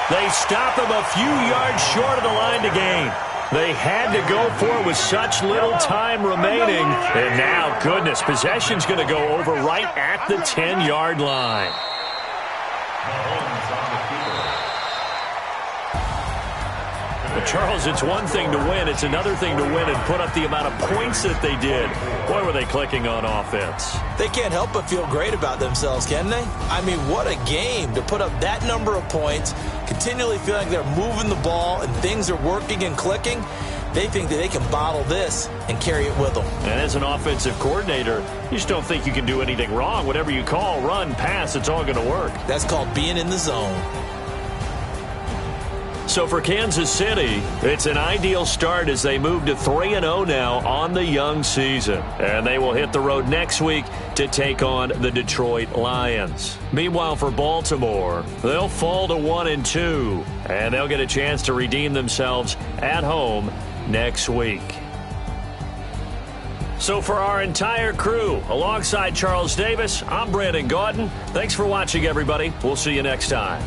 Speaker 2: They stop him a few yards short of the line to gain. They had to go for it with such little time remaining. And now, goodness, possession's going to go over right at the 10-yard line. But Charles, it's one thing to win. It's another thing to win and put up the amount of points that they did. Boy, were they clicking on offense.
Speaker 4: They can't help but feel great about themselves, can they? I mean, what a game to put up that number of points, continually feeling they're moving the ball and things are working and clicking. They think that they can bottle this and carry it with them.
Speaker 2: And as an offensive coordinator, you just don't think you can do anything wrong. Whatever you call, run, pass, it's all going to work.
Speaker 4: That's called being in the zone.
Speaker 2: So for Kansas City, it's an ideal start as they move to 3-0 now on the young season. And they will hit the road next week to take on the Detroit Lions. Meanwhile, for Baltimore, they'll fall to 1-2, and they'll get a chance to redeem themselves at home next week. So for our entire crew, alongside Charles Davis, I'm Brandon Gaudin. Thanks for watching, everybody. We'll see you next time.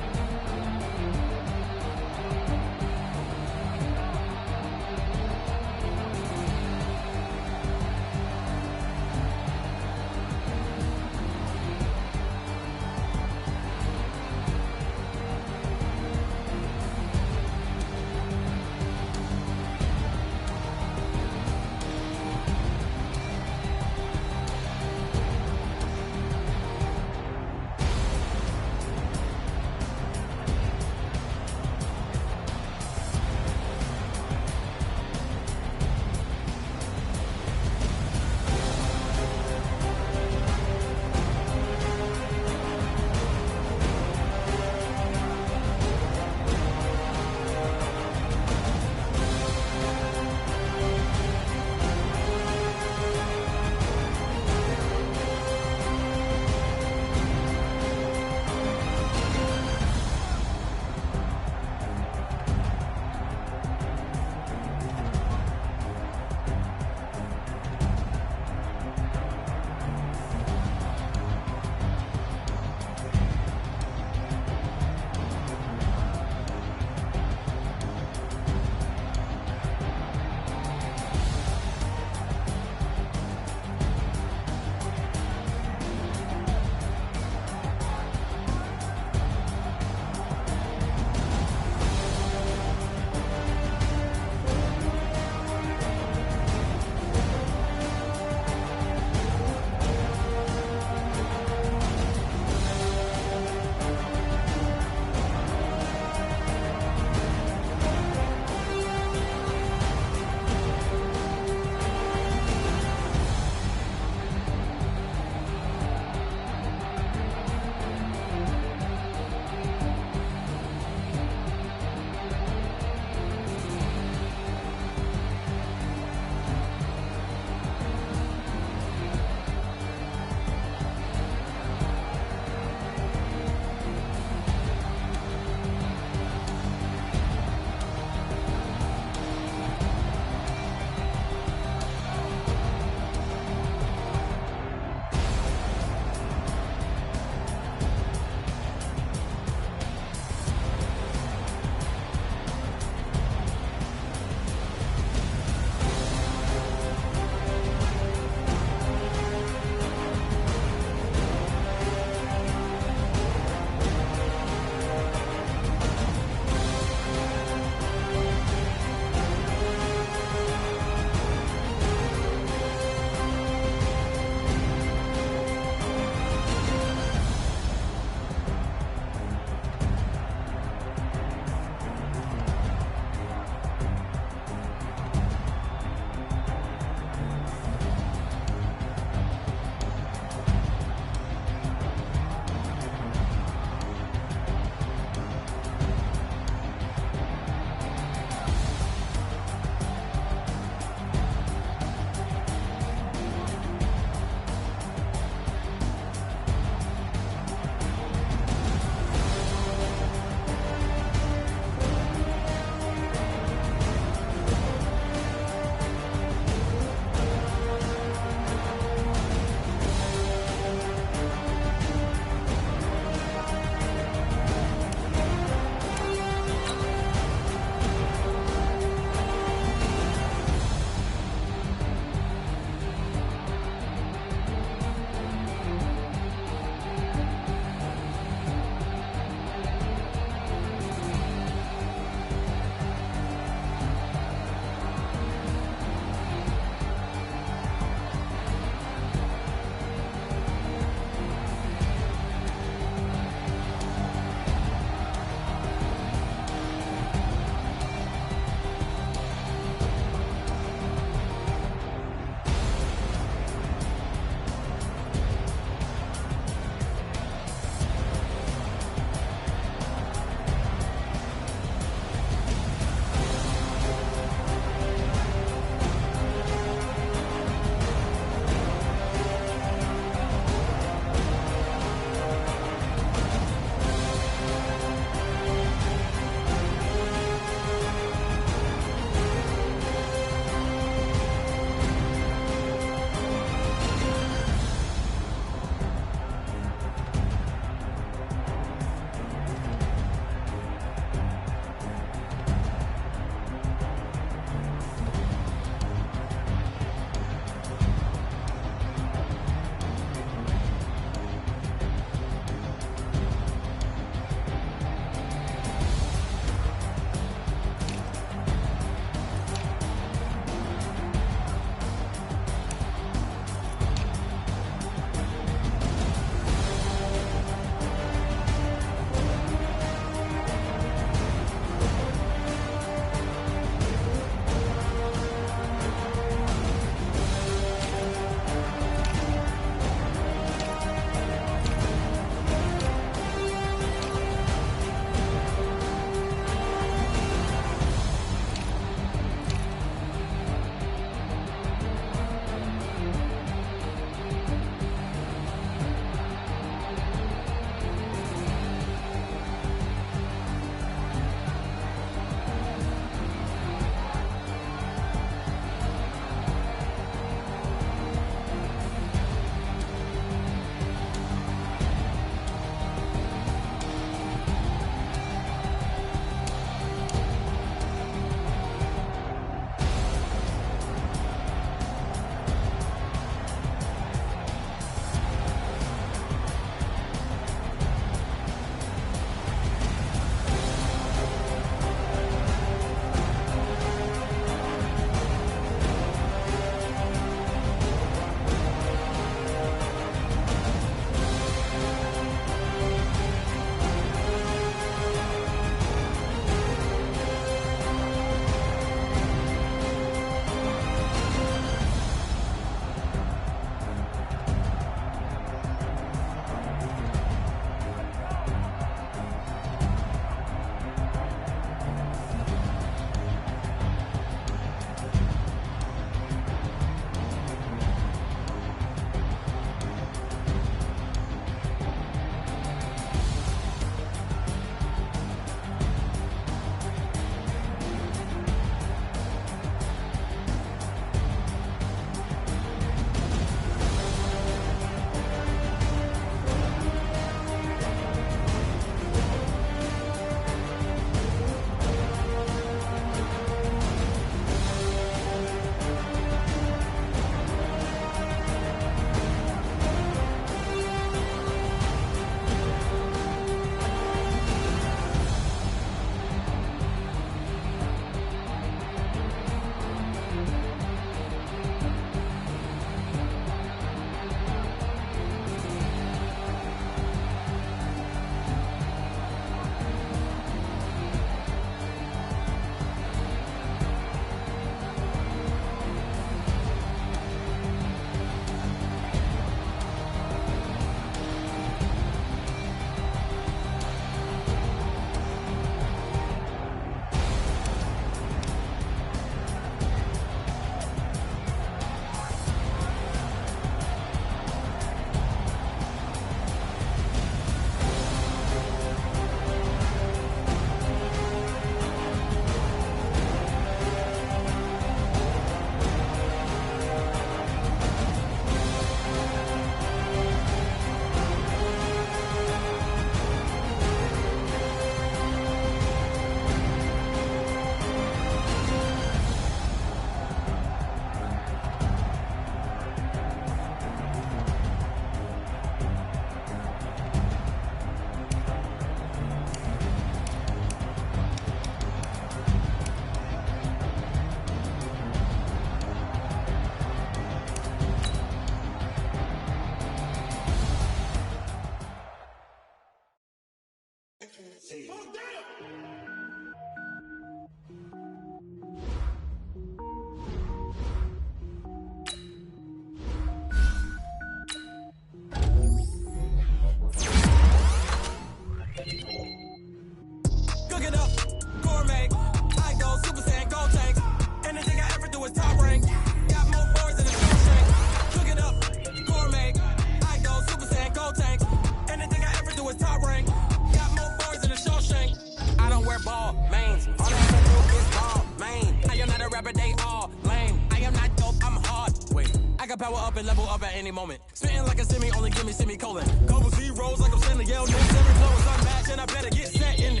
Speaker 7: power up and level up at any moment. Spitting like a semi, only give me semicolon. Couple zeros like I'm sending yell. Next every flow is unmatched, and I better get set in.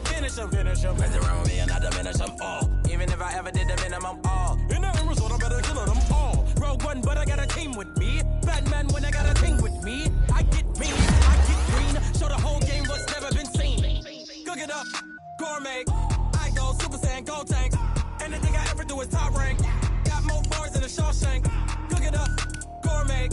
Speaker 7: Finish him. Mess around with me and I diminish them all. Even if I ever did the minimum, all. In the end result, I better kill them all. Rogue One, but I got a team with me. Batman when I got a team with me. I get mean, I get green. Show the whole game what's never been seen. Cook it up, gourmet. I go Super Saiyan, Gold Tank. Anything I ever do is top rank. Got more bars than a Shawshank. Cook it up, gourmet.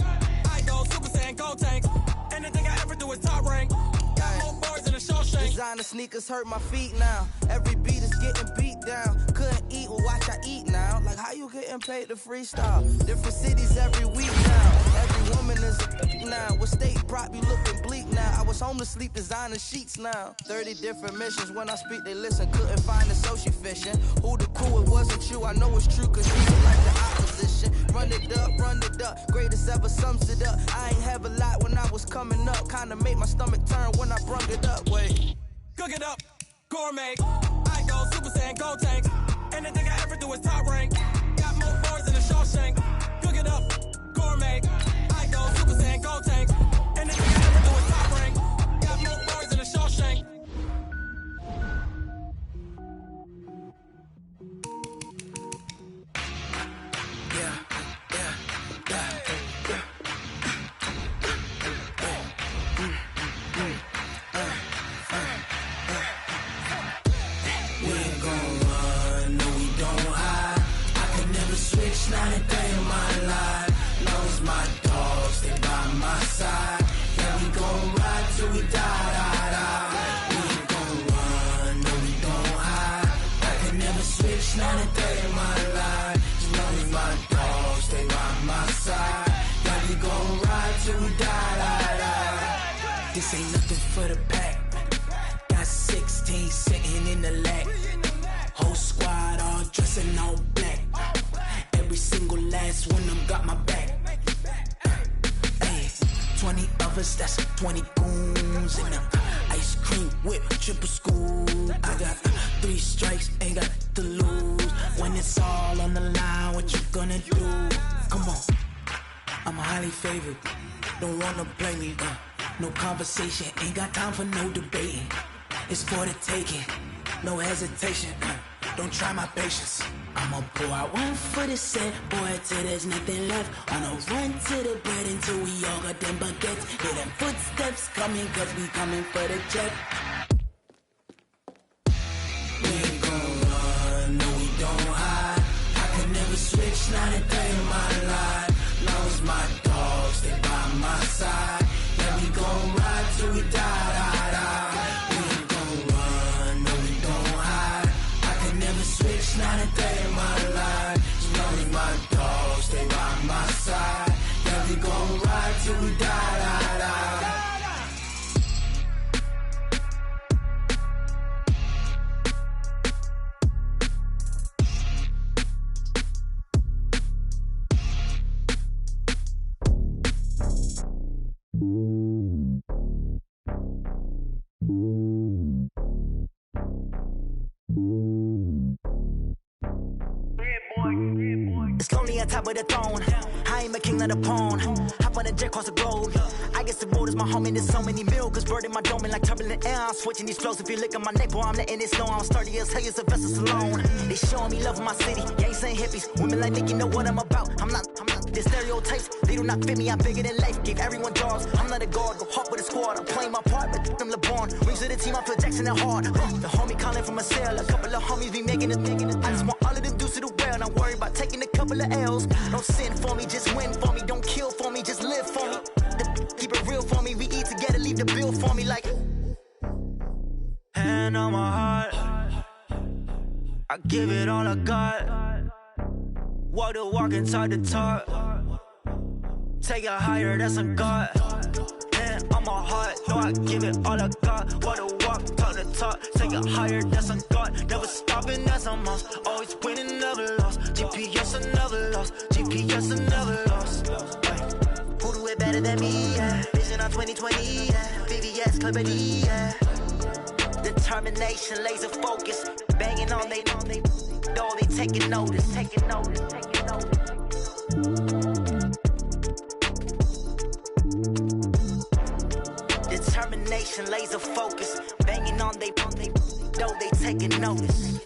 Speaker 7: I go Super Saiyan, Gold Tank. Anything I ever do is top rank. Got more bars than a Shawshank.
Speaker 8: Designer sneakers hurt my feet now. Every beat is getting beat down. Couldn't eat, well watch I eat now. Like how you getting paid to freestyle? Different cities every week now. Every woman is a now. What state brought me looking bleak now? I was home to sleep designing sheets now. 30 different missions. When I speak they listen. Couldn't find a social fishing. Who the cool? It wasn't you. I know it's true cause you look like the opposition. Run it up. Greatest ever sums it up. I ain't have a lot when I was coming up. Kinda made my stomach turn when I brung it up. Wait.
Speaker 7: Cook it up, gourmet. I go Super Saiyan, Gold Tank. Anything I ever do is top rank. Got more bars than a Shawshank. Cook it up, gourmet. I go Super Saiyan, Gold Tank. Anything I ever do is top rank. Got more bars than a Shawshank.
Speaker 9: Not a day in my life. Long as my dogs stay by my side. Yeah, we gon' ride till we die. We ain't gon' run, no we don't hide. I can never switch, not a day in my life. As long as my dogs stay by my side. Yeah, we gon' ride till we die. This ain't nothing for the pack. Got 16 sitting in the lag. Whole squad all dressing all black. Every single last one of them got my back. Hey, 20 of us, that's 20 goons in the ice cream whip, triple scoop. I got 3 strikes, ain't got to lose. When it's all on the line, what you gonna do? Come on, I'm highly favored. Don't wanna play me, no conversation, ain't got time for no debating. It's for the taking, no hesitation. Don't try my patience. I'ma pour out one for the set, boy, till there's nothing left. On a run to the bread until we all got them baguettes. Hear them footsteps coming, cause we coming for the jet. We ain't gon' run, no we don't hide. I can never switch, not a day in my life. Long as my dogs stay by my side. Yeah, we gon' ride till we die. We ain't gon' run, no we don't hide. I can never switch, not a day in my life. As long as my dogs stay by my side. Yeah, we gon' ride till we die.
Speaker 10: It's lonely on top of the throne. I ain't a king, not a pawn. Hop on a jet across the globe. I guess the road is my home and there's so many milkers birding my dome like turbulent air. I'm switching these flows. If you look at my neck, boy, I'm letting it snow. I'm sturdy as hell, Sylvester Stallone. They showing me love in my city. Yeah, ain't saying hippies. Women like me, you know what I'm about. I'm not the stereotypes. They do not fit me. I'm bigger than life. Gave everyone jobs. I'm not a guard. Go hard with a squad. I'm playing my part, but them LeBron. Rings to the team. I feel Jackson and hard. The homie calling from a cell. A couple of homies be making it. I just want all of them dudes to the well. Not worry about taking a couple of L's. Don't sin for me, just win for me. Don't kill for me, just live for me. Keep it real for me. We eat together, leave the bill for me like. Hand on my heart, I give it all I got. Walk the walk and talk the talk. Take it higher, that's a God. Hand on my heart, no, I give it all I got. Walk the walk, talk the talk. Take it higher, that's a God. Never stopping, that's a must. Always winning, never lost. GPS, I never lost. GPS, I never lost. Who do it better than me? Yeah. Vision on 2020. Yeah. VVS, Clarity. Yeah. Determination, laser focus. Banging on they know they taking notice. Taking notice. concentration, laser focus. Banging on they though they taking notice.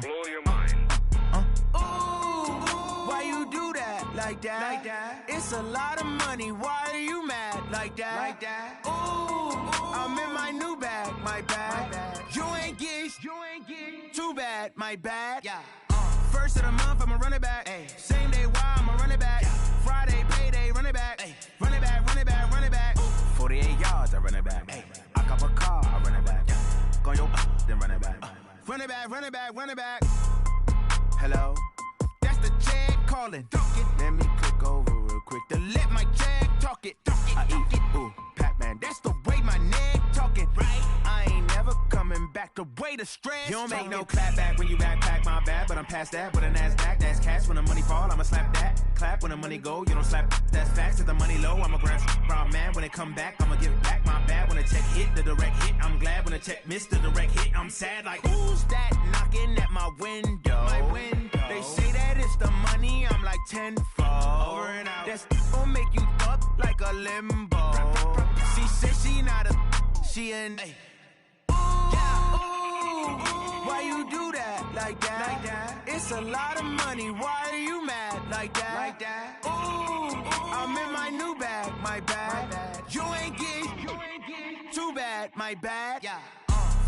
Speaker 1: Blow your mind.
Speaker 8: Why you do that like that? It's a lot of money. Why are you mad like that? I'm in my new bag, my bad. You ain't get too bad, my bad. Yeah. First of the month, I'ma run it back. Same day, why I'ma run it back. Friday, payday, run it back. Run it back, run it back, run it back. 48 yards, I run it back. I cop a car, I run it back. Go your then run it back. Run it back, run it back, run it back. Hello? That's the jag calling. Let me click over real quick to let my jag talk it. I eat it, ooh, Pac-Man. That's the way my neck talking. Right? I ain't never coming back the way the stress. You don't make no clap back when you backpack, my bad. But I'm past that with a NASDAQ. That's cash when the money fall, I'ma slap that. Clap when the money go, you don't slap. That's facts. If the money low, I'ma grab brown man. When it come back, I'ma give back my bad. When the check hit, the direct hit. I'm glad when the check missed the direct hit. I'm sad like, who's that knocking at my window? My window. They say that it's the money, I'm like tenfold. Over and out. That's gon' make you up like a limbo. She said she not a, she an. Why you do that like that? It's a lot of money. Why are you mad like that? I'm in my new bag, my bad. You ain't get too bad, my bad. Yeah.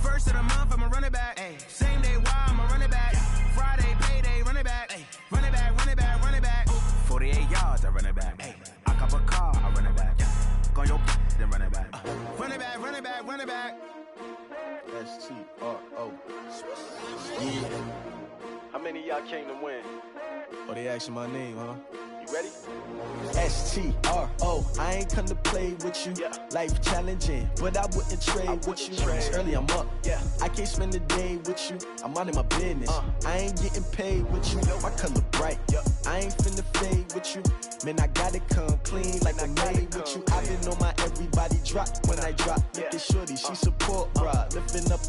Speaker 8: First of the month, I'ma run it back. Same day, why I'ma run it back. Friday, payday, run it back. Run it back, run it back, run it back. 48 yards, I run it back. I cop a car, I run it back. Go your then run it back. Run it back, run it back, run it back.
Speaker 11: STRO. Yeah. How many of y'all came to win? Oh, they asking my name, huh? You ready? STRO. I ain't come to play with you. Yeah. Life challenging, but I wouldn't trade with you. It's early, I'm up. Yeah. I can't spend the day with you. I'm minding my business. I ain't getting paid with you. My color bright. Yeah. I ain't finna fade with you. Man, I gotta come clean like I'm made with you. I've been on my everybody drop when I drop. Look at shorty, she support ride. Lifting up,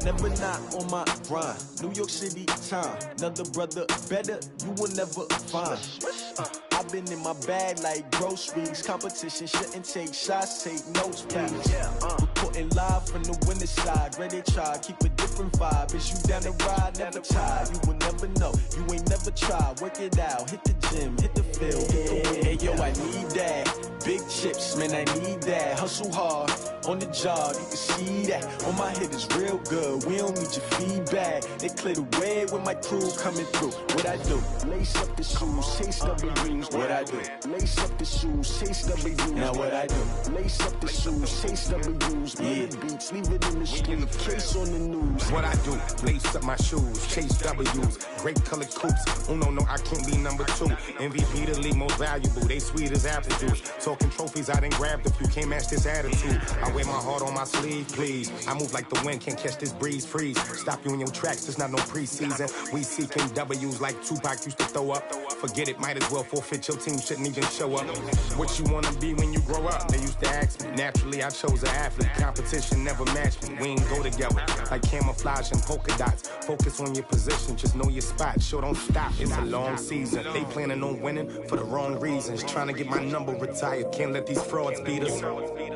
Speaker 11: never not on my grind. New York City time, another brother better, you will never find. I've been in my bag like groceries. Competition shouldn't take shots, take notes, please. Reporting live from the winning side. Ready to try, keep a different vibe. Is you down the ride, never tired. You will never know, you ain't never tried. Work it out, hit the gym, hit the field, hit the wind. Hey yo, I need that. Big chips, man, I need that. Hustle hard, on the job, you can see that. On my head is real good, we don't need your feedback. They clear the way with my crew coming through. What I do? Lace up the shoes, chase W's. What I do? Lace up the shoes, chase W's. Now what I do? Lace up the shoes, chase W's. Yeah. Beats, leave it in the street, case on the news.
Speaker 12: What I do? Lace up my shoes, chase W's. Great colored coops. Oh no, I can't be number 2. MVP the league most valuable. They sweet as apple juice. Talking trophies, I didn't grab the few. Can't match this attitude. I wear my heart on my sleeve, please. I move like the wind, can't catch this breeze, freeze. Stop you in your tracks, there's not no preseason. We seeking W's like Tupac used to throw up. Forget it, might as well forfeit. Your team shouldn't even show up. What you wanna be when you grow up? They used to ask me. Naturally, I chose an athlete. Competition never matched me. We ain't go together like camouflage and polka dots. Focus on your position, just know your spot. Sure, don't stop. It's a long season. They planning on winning for the wrong reasons. Trying to get my number retired. Can't let these frauds beat us.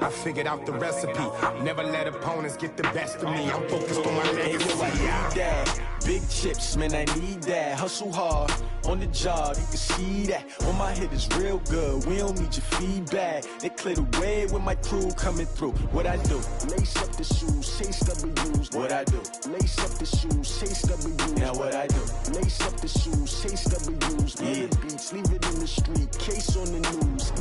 Speaker 12: I figured out the recipe. Never let opponents get the best of me. I'm focused on my legacy.
Speaker 11: Big chips, man, I need that. Hustle hard, on the job, you can see that. On my head is real good, we don't need your feedback. They clear the way with my crew coming through. What I do? Lace up the shoes, chase W's. What I do? Lace up the shoes, chase W's. Now what I do? Lace up the shoes, chase W's. Yeah. Beats, leave it in the street, case on the news.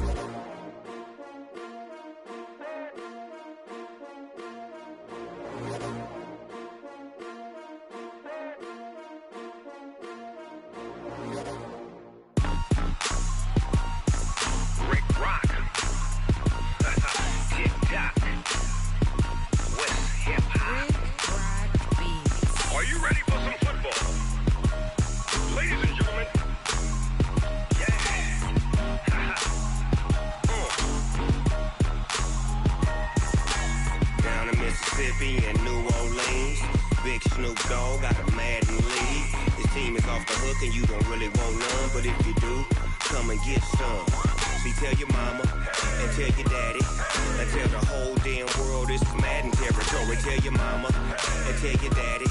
Speaker 1: Are you ready for some football? Ladies and gentlemen, hook and you don't really want none, but if you do, come and get some. See, tell your mama and tell your daddy and tell the whole damn world this is Madden territory. Tell your mama and tell your daddy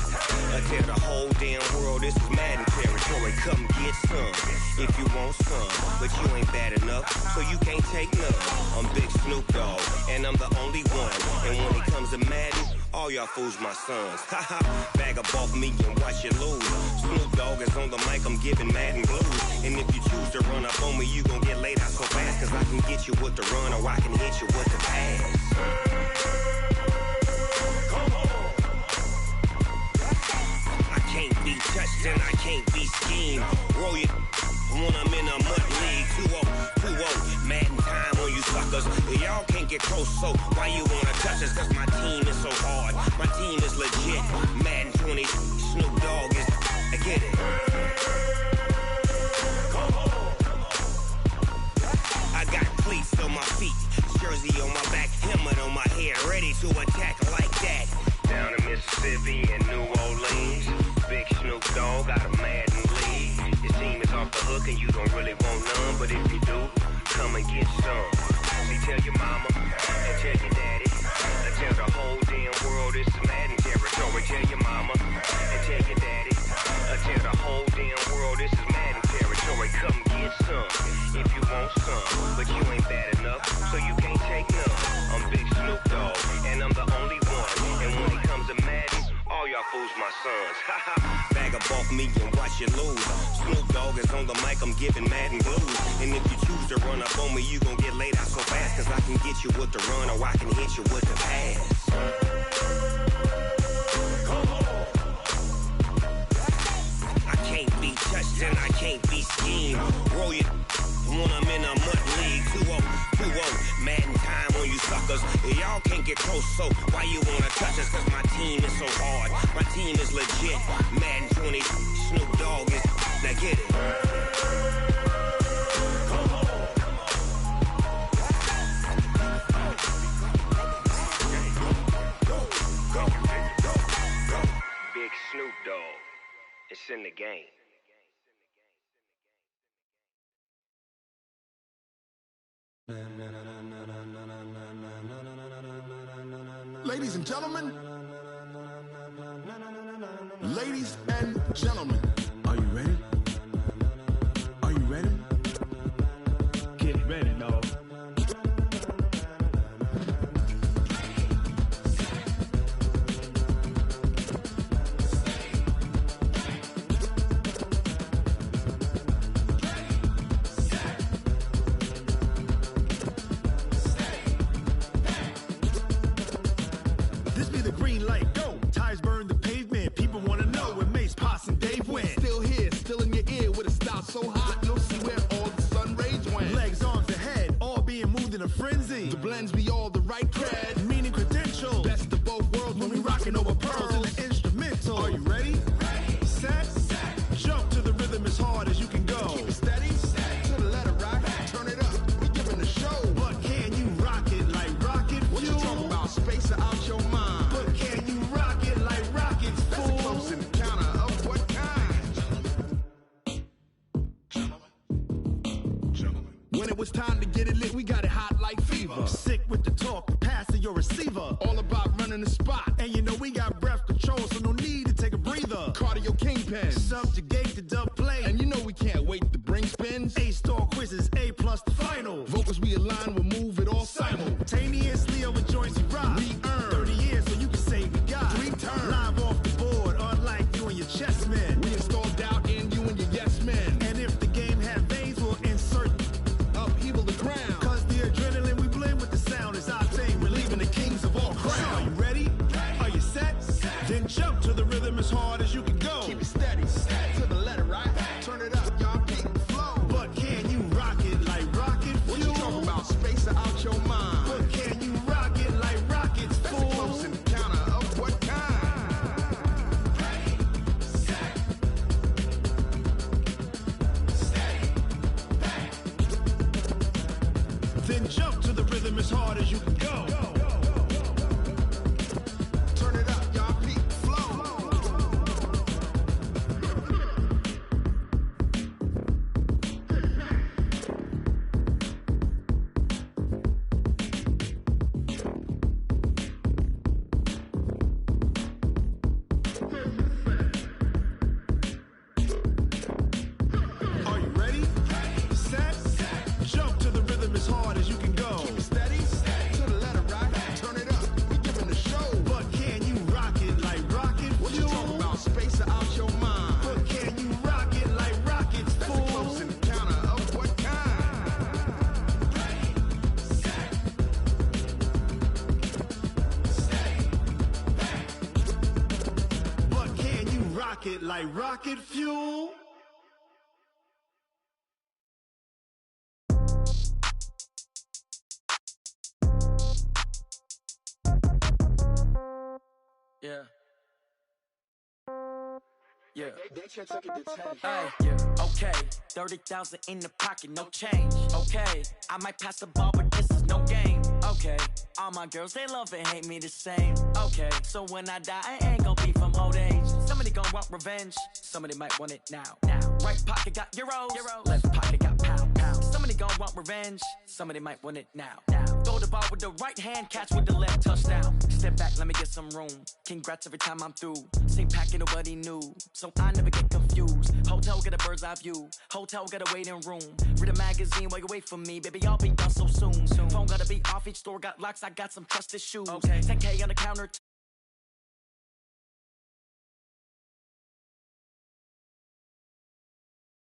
Speaker 1: and tell the whole damn world this is Madden territory. Come get some if you want some, but you ain't bad enough, so you can't take none. I'm Big Snoop Dogg, and I'm the only one. And when it comes to Madden, all y'all fools my sons. Haha, bag up off me and watch you lose. Snoop Dogg is on the mic, I'm giving Madden blues. And if you choose to run up on me, you gon' get laid out so fast, cause I can get you with the run or I can hit you with the pass. I can't be touched and I can't be schemed. Roll you when I'm in a mud league. 2-0, Madden time on you suckers. Y'all can't get close, so why you wanna touch us? Cause my team is so hard, my team is legit. Madden 20, Snoop Dogg is, I get it. I got cleats on my feet, jersey on my back, helmet on my head, ready to attack like that. Down in Mississippi and New Orleans, Big Snoop Dogg got a Madden league. Your team is off the hook and you don't really want none, but if you do, come and get some. See, tell your mama and tell your daddy and tell the whole damn world this is Madden territory. Tell your mama and tell your daddy and tell the whole damn world this is Madden territory. Come get some if you want some, but you ain't bad enough, so you can't take none. I'm Big Snoop Dogg, and I'm the only one. And when it comes to Madden, all y'all fools my sons. Haha, bag up off me and watch you lose. Snoop Dogg is on the mic, I'm giving Madden blues. And if you choose to run up on me, you gon' get laid out so fast, cause I can get you with the run or I can hit you with the pass. I can't be touched and I can't be schemed. Roll you when I'm in a mud league. 2-0, Madden time on you suckers. Y'all can't get close, so why you wanna touch us? Cause my team is so hard, my team is legit. Madden 20, Snoop Dogg is, now get it. Big Snoop Dogg, it's in the game.
Speaker 13: Ladies and gentlemen, ladies and gentlemen, are you ready? Are you ready?
Speaker 6: Get ready, dog.
Speaker 13: So hot, you'll see where all the sun rays went. Legs, arms, ahead, all being moved in a frenzy. The blends be all the right cred, meaning credentials. Best of both worlds when we rockin' over pearls in the instrumental. Are you ready? Ready. Set. Jump to the rhythm as hard as you can go. Keep it steady. To the letter rock. Turn it up. We giving the show. But can you rock it like rocket fuel? What you talking about? Space out your mind. But can you rock it like rockets, fool? That's a close encounter of what kind? When it was time to get it lit, we got it hot like fever. Sick with the talk, passing your receiver. All about running the spot. And you know we got breath control, so no need to take a breather. Cardio kingpin, subjugate the dub play. And you know we can't wait to bring spins. A-star quizzes, A+ the final. Vocals we align, we'll move it all simultaneously over joints we rock. We earn 30 years, so you can say we got 3 turns. Live off the board, unlike you and your chess men. We install doubt in you and your yes men. And if the game had veins, we'll insert upheaval the ground. Cause the adrenaline we blend with the sound is our thing. Relieving the kings of all crowns. So are you ready? Are you set? Then jump to the rhythm as hard as you can go. Keep it steady. To the letter, right? Turn it up, y'all keep the flow. But can you rock it like rocket fuel? What you talking about? Space out your mind. But can you rock it like rockets, fool? That's a close encounter of what kind? Ready, set, steady, back. Then jump to the rhythm as hard as you can go. Turn it up, y'all peak flow. pocket like rocket fuel.
Speaker 7: Yeah. Yeah.
Speaker 11: They took it to 10.
Speaker 7: Hey, yeah. Okay. 30,000 in the pocket, no change. Okay. I might pass the ball, but this is no game. Okay. All my girls, they love and hate me the same. Okay. So when I die, I ain't gonna be from old age. Somebody gonna want revenge. Somebody might want it now. Right pocket got euros. Left pocket got pound. Somebody gonna want revenge. Somebody might want it now. Throw the ball with the right hand, catch with the left, touchdown. Step back, let me get some room. Congrats every time I'm through. Same packet, nobody knew. So I never get confused. Hotel get a bird's eye view. Hotel get a waiting room. Read a magazine while you wait for me. Baby, I'll be done so soon. Phone gotta be off, each store got locks. I got some trusted shoes. Okay. 10K on the counter.